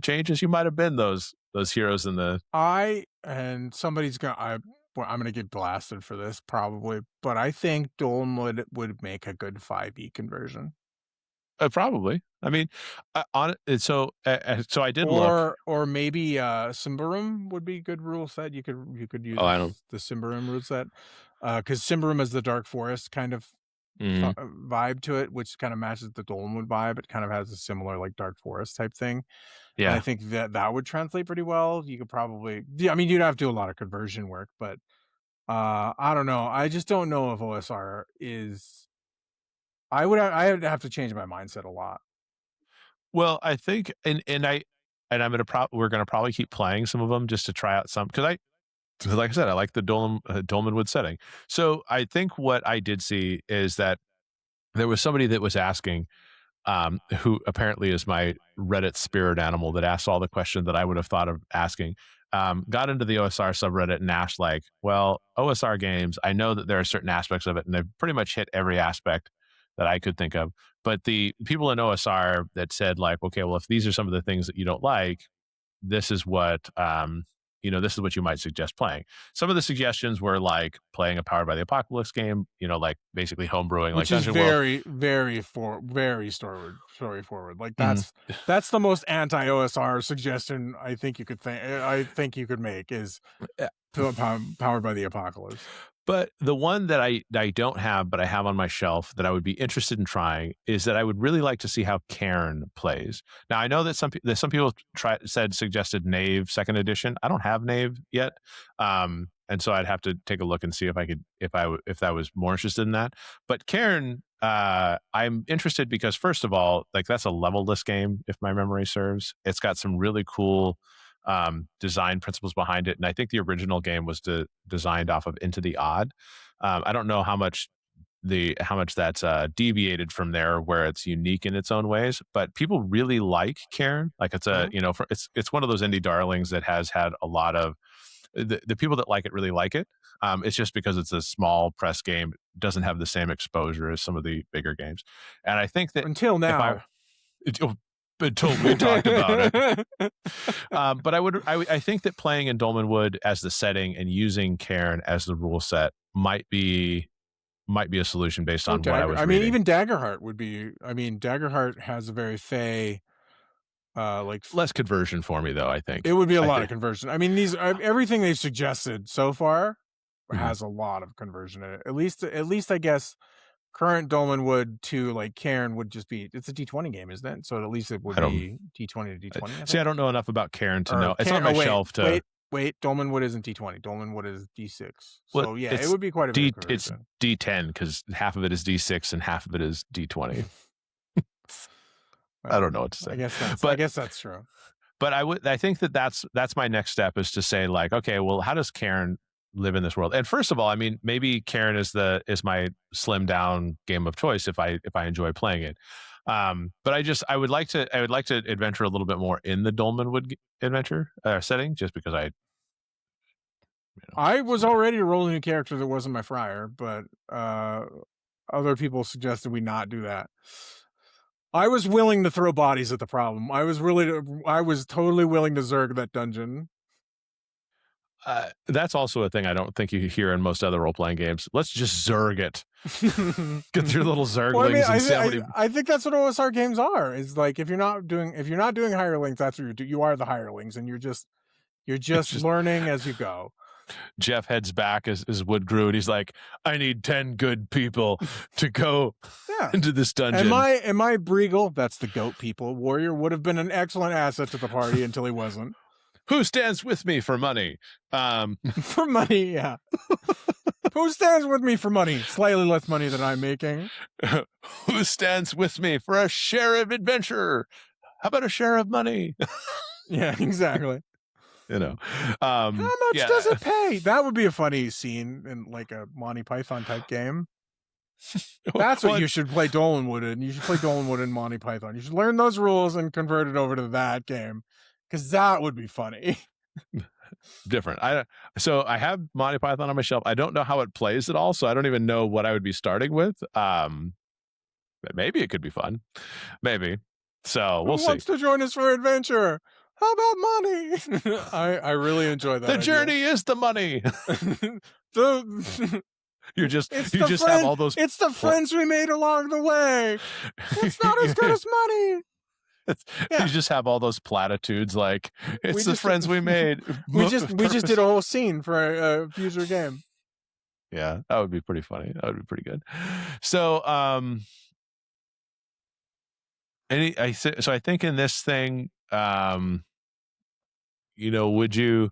changes, you might have been those heroes in the. Somebody's gonna. I'm gonna get blasted for this probably, but I think Dolmenwood would make a good 5e conversion. Probably. I mean, so I did look. Or maybe Symbaroum would be a good rule set. You could use Oh, I don't. the Symbaroum rule set, because Symbaroum is the Dark Forest kind of vibe to it, which kind of matches the Dolmenwood vibe. It kind of has a similar like Dark Forest type thing. And I Yeah. think that would translate pretty well. You could probably, yeah, I mean, you'd have to do a lot of conversion work, but I don't know. I just don't know if OSR is. I would have to change my mindset a lot. Well, I think, we're gonna probably keep playing some of them just to try out some, because like I said, I like the Dolmenwood setting. So I think what I did see is that there was somebody that was asking, who apparently is my Reddit spirit animal, that asked all the questions that I would have thought of asking. Got into the OSR subreddit and asked, like, well, OSR games, I know that there are certain aspects of it, and they've pretty much hit every aspect that I could think of. But the people in OSR that said, like, okay, well, if these are some of the things that you don't like, this is what this is what you might suggest playing. Some of the suggestions were like playing a Powered by the Apocalypse game, like basically homebrewing, Which like is Dungeon World. very story forward. Like that's the most anti OSR suggestion I think you could make is Powered by the Apocalypse. But the one that I don't have, but I have on my shelf that I would be interested in trying, is that I would really like to see how Cairn plays. Now, I know that some people suggested Knave second edition. I don't have Knave yet, and so I'd have to take a look and see if I could if I was more interested in that. But Cairn, I'm interested because, first of all, like, that's a level-less game, if my memory serves. It's got some really cool design principles behind it, and I think the original game was designed off of Into the Odd. I don't know how much that's deviated from there, where it's unique in its own ways, but people really like Cairn. Like, it's it's one of those indie darlings that has had a lot of the people that like it really like it. It's just because it's a small press game, it doesn't have the same exposure as some of the bigger games, and I think that until now. Until we talked about it. But I think that playing in Dolmenwood as the setting and using Cairn as the rule set might be a solution based on what I was reading. Even Daggerheart would be. I mean, Daggerheart has a very fey, less conversion for me, though. I think it would be a lot of conversion. I mean, everything they've suggested so far has a lot of conversion in it. At least I guess current Dolmenwood to like Cairn would just be, it's a D20 game, isn't it? So at least it would be D20 to D20. See, I don't know enough about Cairn to know. It's on my shelf to wait. Dolmenwood isn't D20. Dolmenwood is D6. So well, yeah, it would be quite a bit of conversion. It's D10 because half of it is D6 and half of it is D20. I don't know what to say. I guess that's true. But I think that's my next step, is to say, like, okay, well, how does Cairn live in this world? And first of all, I mean, maybe Cairn is my slim down game of choice if I enjoy playing it. But I would like to adventure a little bit more in the Dolmenwood adventure setting, just because I was already rolling a character that wasn't my friar, but other people suggested we not do that. I was willing to throw bodies at the problem. I was totally willing to Zerg that dungeon. That's also a thing I don't think you hear in most other role playing games. Let's just Zerg it. Get your little Zerglings and see how many. I think that's what OSR games are. Is like if you're not doing hirelings, that's what you are the hirelings, and you're just learning as you go. Jeff heads back as Wood grew, and he's like, "I need 10 good people to go into this dungeon." And my Breagle, that's the goat people warrior, would have been an excellent asset to the party until he wasn't. Who stands with me for money? For money, yeah. Who stands with me for money? Slightly less money than I'm making. Who stands with me for a share of adventure? How about a share of money? Yeah, exactly. How much does it pay? That would be a funny scene in like a Monty Python type game. That's what you should play Dolmenwood in. You should play Dolmenwood in Monty Python. You should learn those rules and convert it over to that game, because that would be funny. Different. So I have Monty Python on my shelf. I don't know how it plays at all, so I don't even know what I would be starting with. But maybe it could be fun. Maybe. So we'll see. Who wants to join us for adventure? How about money? I really enjoy that. The journey is the money. You just have all those. It's the friends we made along the way. It's not as good as money. You just have all those platitudes like it's the friends we made. we just did a whole scene for a future game. Yeah, that would be pretty funny. That would be pretty good. So, so I think in this thing, would you?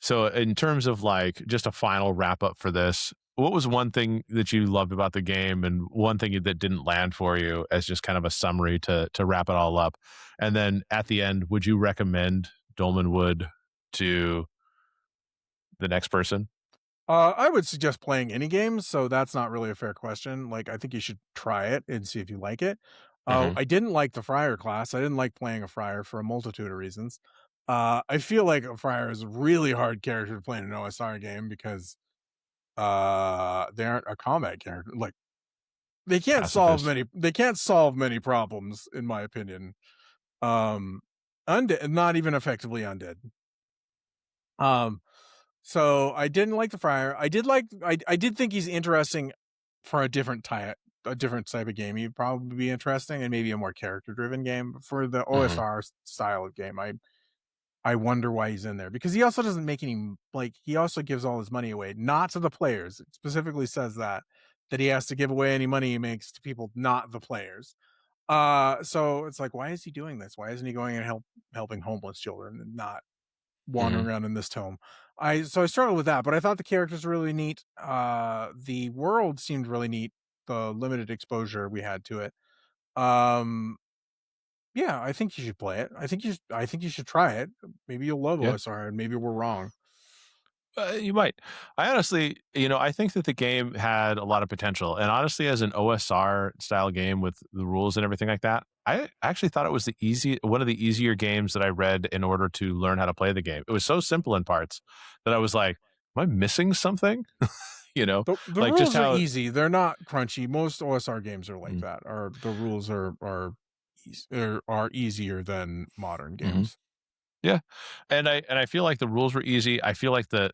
So, in terms of like just a final wrap up for this, what was one thing that you loved about the game, and one thing that didn't land for you, as just kind of a summary to wrap it all up? And then at the end, would you recommend Dolmenwood to the next person? I would suggest playing any games, so that's not really a fair question. Like, I think you should try it and see if you like it. I didn't like the Friar class. I didn't like playing a Friar for a multitude of reasons. I feel like a Friar is a really hard character to play in an OSR game because they aren't a combat character. Like, they can't solve many problems, in my opinion. Undead, not even effectively undead. So I didn't like the Friar. I did think he's interesting for a different type of game. He'd probably be interesting and maybe a more character driven game. But for the OSR style of game, I wonder why he's in there, because he also doesn't make any, like, he also gives all his money away, not to the players. It specifically says that he has to give away any money he makes to people, not the players. So it's like, why is he doing this? Why isn't he going and helping homeless children and not wandering around in this tome? I struggled with that, but I thought the characters were really neat. The world seemed really neat. The limited exposure we had to it. Yeah, I think you should play it. I think you should try it. Maybe you'll love OSR, and maybe we're wrong. You might. I honestly, I think that the game had a lot of potential, and honestly, as an OSR style game with the rules and everything like that, I actually thought it was one of the easier games that I read in order to learn how to play the game. It was so simple in parts that I was like, "Am I missing something?" The like rules just how are easy. They're not crunchy. Most OSR games are like that. Or the rules are easier than modern games. Yeah, and I feel like the rules were easy. I feel like the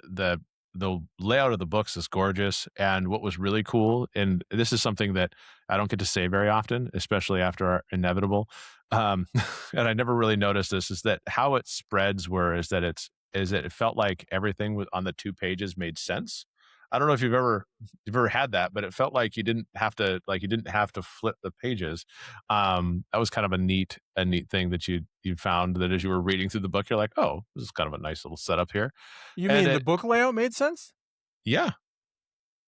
layout of the books is gorgeous, and what was really cool, and this is something that I don't get to say very often, especially after our Inevitable, and I never really noticed this, is that how it spreads is that it felt like everything on the 2 pages made sense. I don't know if you've ever had that, but it felt like you didn't have to flip the pages. That was kind of a neat thing that you found, that as you were reading through the book, you're like, oh, this is kind of a nice little setup here. You mean the book layout made sense? Yeah.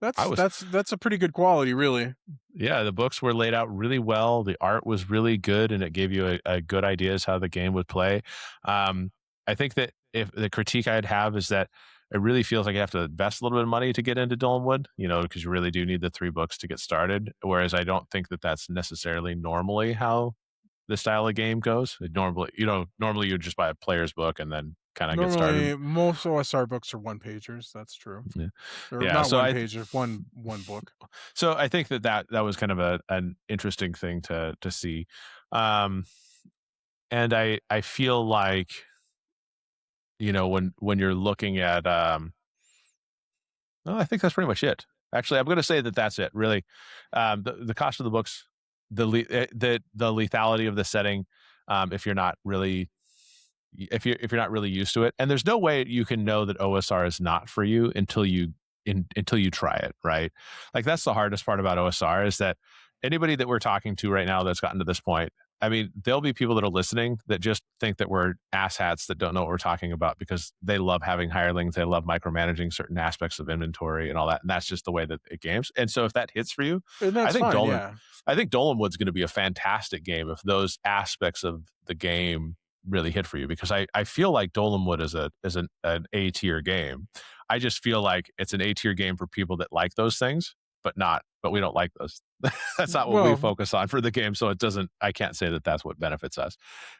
That's a pretty good quality, really. Yeah, the books were laid out really well. The art was really good, and it gave you a good idea as how the game would play. I think that if the critique I'd have is that it really feels like you have to invest a little bit of money to get into Dolmenwood, because you really do need the 3 books to get started. Whereas I don't think that that's necessarily normally how the style of game goes. Normally you just buy a player's book and then kind of get started. Normally, most OSR books are one pagers. That's true. Yeah. They're Yeah. not So one pager, one book. I think that was kind of an interesting thing to see. Um, and I feel like, when you're looking at, well, I think that's pretty much it. Actually, I'm going to say that that's it. Really, the cost of the books, the lethality of the setting, if you're not really if you're not really used to it, and there's no way you can know that OSR is not for you until you try it, right? Like that's the hardest part about OSR is that anybody that we're talking to right now that's gotten to this point, I mean, there'll be people that are listening that just think that we're asshats that don't know what we're talking about because they love having hirelings, they love micromanaging certain aspects of inventory and all that, and that's just the way that it games. And so if that hits for you, And I that's think fine, Dolan, yeah. I think Dolanwood's going to be a fantastic game if those aspects of the game really hit for you because I feel like Dolanwood is an A tier game. I just feel like it's an A tier game for people that like those things, but we don't like those. That's not what we Well, focus on for the game. So I can't say that that's what benefits us.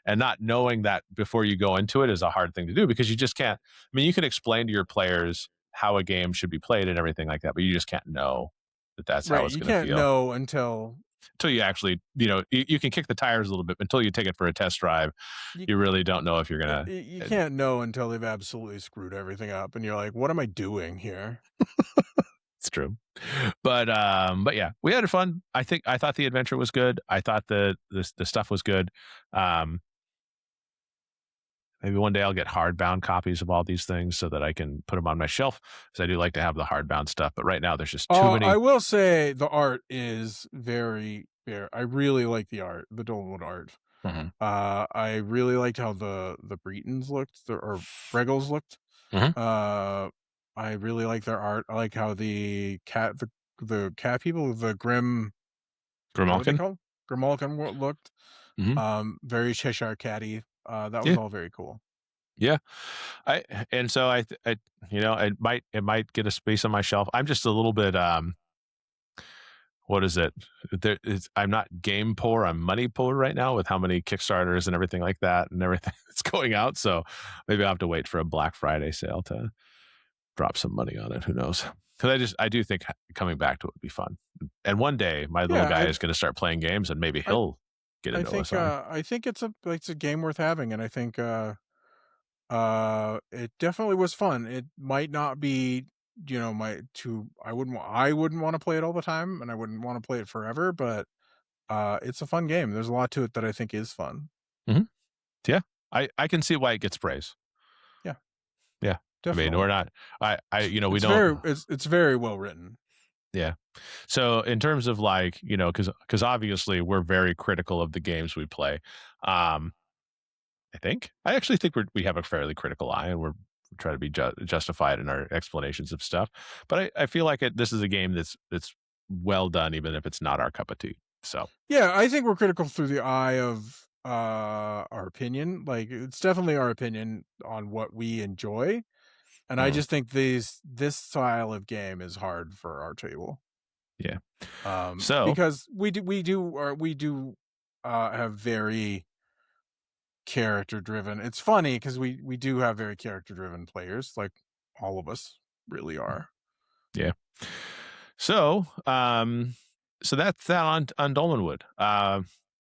And not knowing that before you go into it is a hard thing to do because you just can't. I mean, you can explain to your players how a game should be played and everything like that, but you just can't know that that's how right, it's you going to can't feel know until until you actually, you can kick the tires a little bit, but until you take it for a test drive, you you really don't know if you're y going y you to. can't know until they've absolutely screwed everything up, and you're like, "What am I doing here?" It's true. But yeah, we had fun. I thought the adventure was good. I thought the stuff was good. Um, Maybe one day I'll get hardbound copies of all these things so that I can put them on my shelf because I do like to have the hardbound stuff. But right now there's just too I many. will say the art is very fair. I really like the art, the Dolmenwood art. Mhm. I really liked how the Bretons looked, or Regals looked. Mhm. Uh, I really like their art. I like how the cat people, the Grim, what were they Grimalkin. called? Grimalkin looked. Mhm. Very Cheshire catty. That was Yeah, all very cool. yeah. I and so it might get a space on my shelf. I'm just a little bit what is it? I'm not game poor. I'm money poor right now with how many Kickstarters and everything like that and everything that's going out. So maybe I'll have to wait for a Black Friday sale to drop some money on it. Who knows? Because I do think coming back to it would be fun. And one day my little Yeah, guy is going to start playing games and maybe I he'll get into OSR. I think it's a game worth having, and I think it definitely was fun. It might not be, I wouldn't want to play it all the time, and I wouldn't want to play it forever, but it's a fun game. There's a lot to it that I think is fun. Hmm. Yeah, I can see why it gets praise. Yeah, Yeah, I mean we're definitely. not. We don't. It's very well written. Yeah. So in terms of like, because obviously we're very critical of the games we play. Um, I actually think we have a fairly critical eye, and we try to be justified in our explanations of stuff. But I feel like this is a game that's well done, even if it's not our cup of tea. So Yeah, I think we're critical through the eye of our opinion. Like it's definitely our opinion on what we enjoy. And I mm, just think this style of game is hard for our table. yeah. So Because we do have very character driven. It's funny because we do have very character driven players, like all of us really are. yeah. So so that's that on Dolmenwood.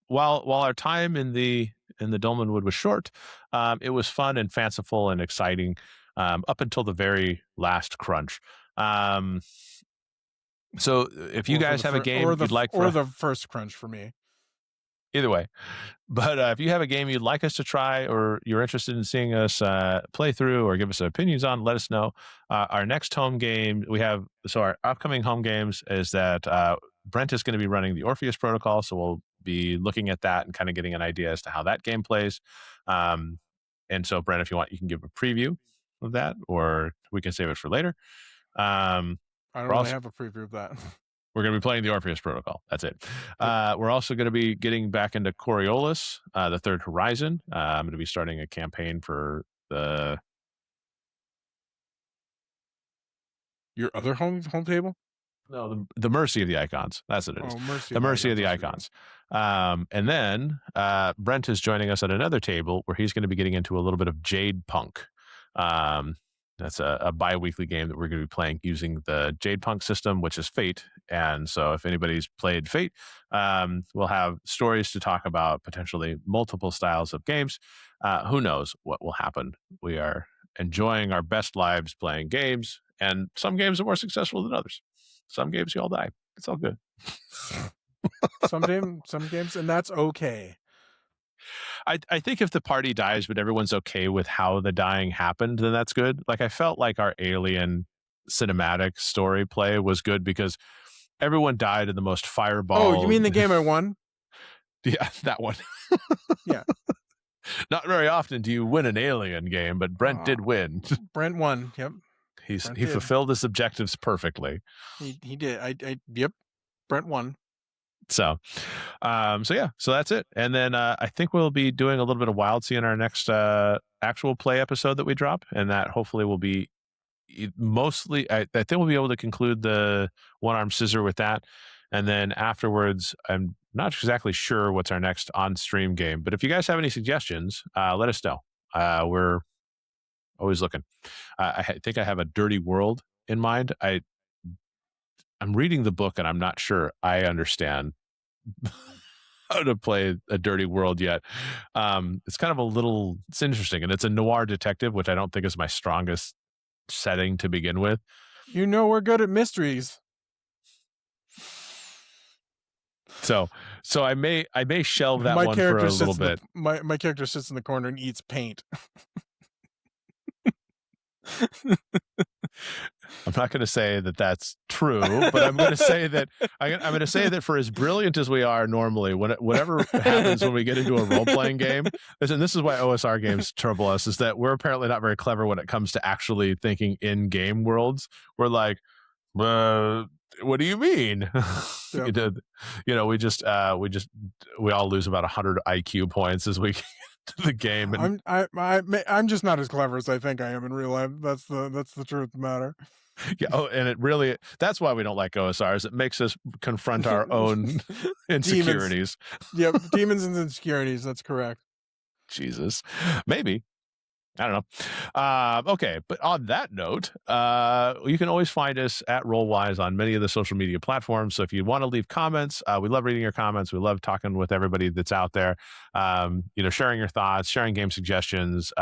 While our time in the Dolmenwood was short, it was fun and fanciful and exciting up until the very last crunch. Um, so if you Or for guys the have a first game you'd like or for the first crunch for me. either way, but if you have a game you'd like us to try or you're interested in seeing us play through or give us opinions on, let us know. Our next home game our upcoming home games is that Brent is going to be running the Orpheus Protocol, so we'll be looking at that and kind of getting an idea as to how that game plays. Um, and so, Brent, if you want, you can give a preview of that, or we can save it for later. Um, I don't we're really also have a preview of that. we're going to be playing the Orpheus Protocol. That's it. We're also going to be getting back into Coriolis, the Third Horizon. I'm going to be starting a campaign for the Your other home table? No, the Mercy of the Icons. That's what it is. Oh, Mercy The Mercy of the that's what Icons. And then Brent is joining us at another table where he's going to be getting into a little bit of Jade Punk. That's a bi-weekly game that we're going to be playing using the Jade Punk system, which is Fate. And so if anybody's played Fate, we'll have stories to talk about, potentially multiple styles of games. Who knows what will happen? We are enjoying our best lives playing games, and some games are more successful than others. Some games you all die. It's all good. some games, and that's okay. I think if the party dies, but everyone's okay with how the dying happened, then that's good. Like I felt like our Alien cinematic story play was good because everyone died in the most fireball. Oh, you mean the game I won? Yeah, that one. Yeah. Not very often do you win an Alien game, but Brent did win. Brent won. Yep. He fulfilled his objectives perfectly. He did. Yep. Brent won. So that's it. And then I think we'll be doing a little bit of Wildsea in our next actual play episode that we drop, and that hopefully will be mostly. I think we'll be able to conclude the one-arm scissor with that, and then afterwards, I'm not exactly sure what's our next on-stream game. But if you guys have any suggestions, let us know. We're always looking. I think I have a Dirty World in mind. I'm reading the book and I'm not sure I understand how to play a Dirty World yet. It's kind of it's interesting, and it's a noir detective, which I don't think is my strongest setting to begin with. You know, we're good at mysteries. So I may shelve that one for a little bit. My character sits in the corner and eats paint. I'm not going to say that that's true, but I'm going to say that I'm going to say that for as brilliant as we are normally, whatever happens when we get into a role-playing game, and this is why OSR games trouble us, is that we're apparently not very clever when it comes to actually thinking in game worlds. We're like, what do you mean? Yep. We all lose about 100 IQ points as we to the game. And I'm just not as clever as I think I am in real life. That's the truth of the matter. Yeah. Oh, and that's why we don't like OSRs. It makes us confront our own insecurities. Yep. Demons and insecurities. That's correct. Jesus. Maybe. I don't know. Okay, but on that note, you can always find us at Rollwise on many of the social media platforms. So if you want to leave comments, we love reading your comments. We love talking with everybody that's out there. Sharing your thoughts, sharing game suggestions.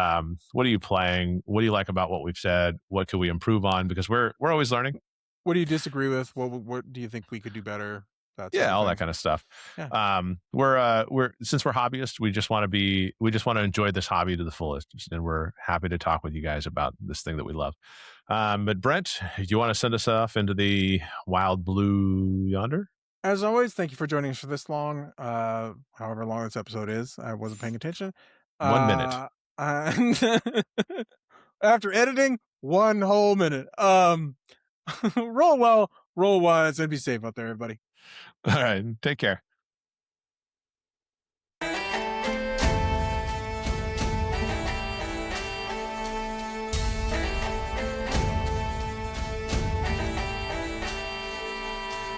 What are you playing? What do you like about what we've said? What could we improve on? Because we're always learning. What do you disagree with? What do you think we could do better? All that kind of stuff. Yeah. We're since we're hobbyists, we just want to enjoy this hobby to the fullest, and we're happy to talk with you guys about this thing that we love. But Brent, do you want to send us off into the wild blue yonder? As always, thank you for joining us for this long, however long this episode is. I wasn't paying attention. 1 minute. After editing, 1 whole minute. Roll well, roll wise, and be safe out there, everybody. All right. Take care.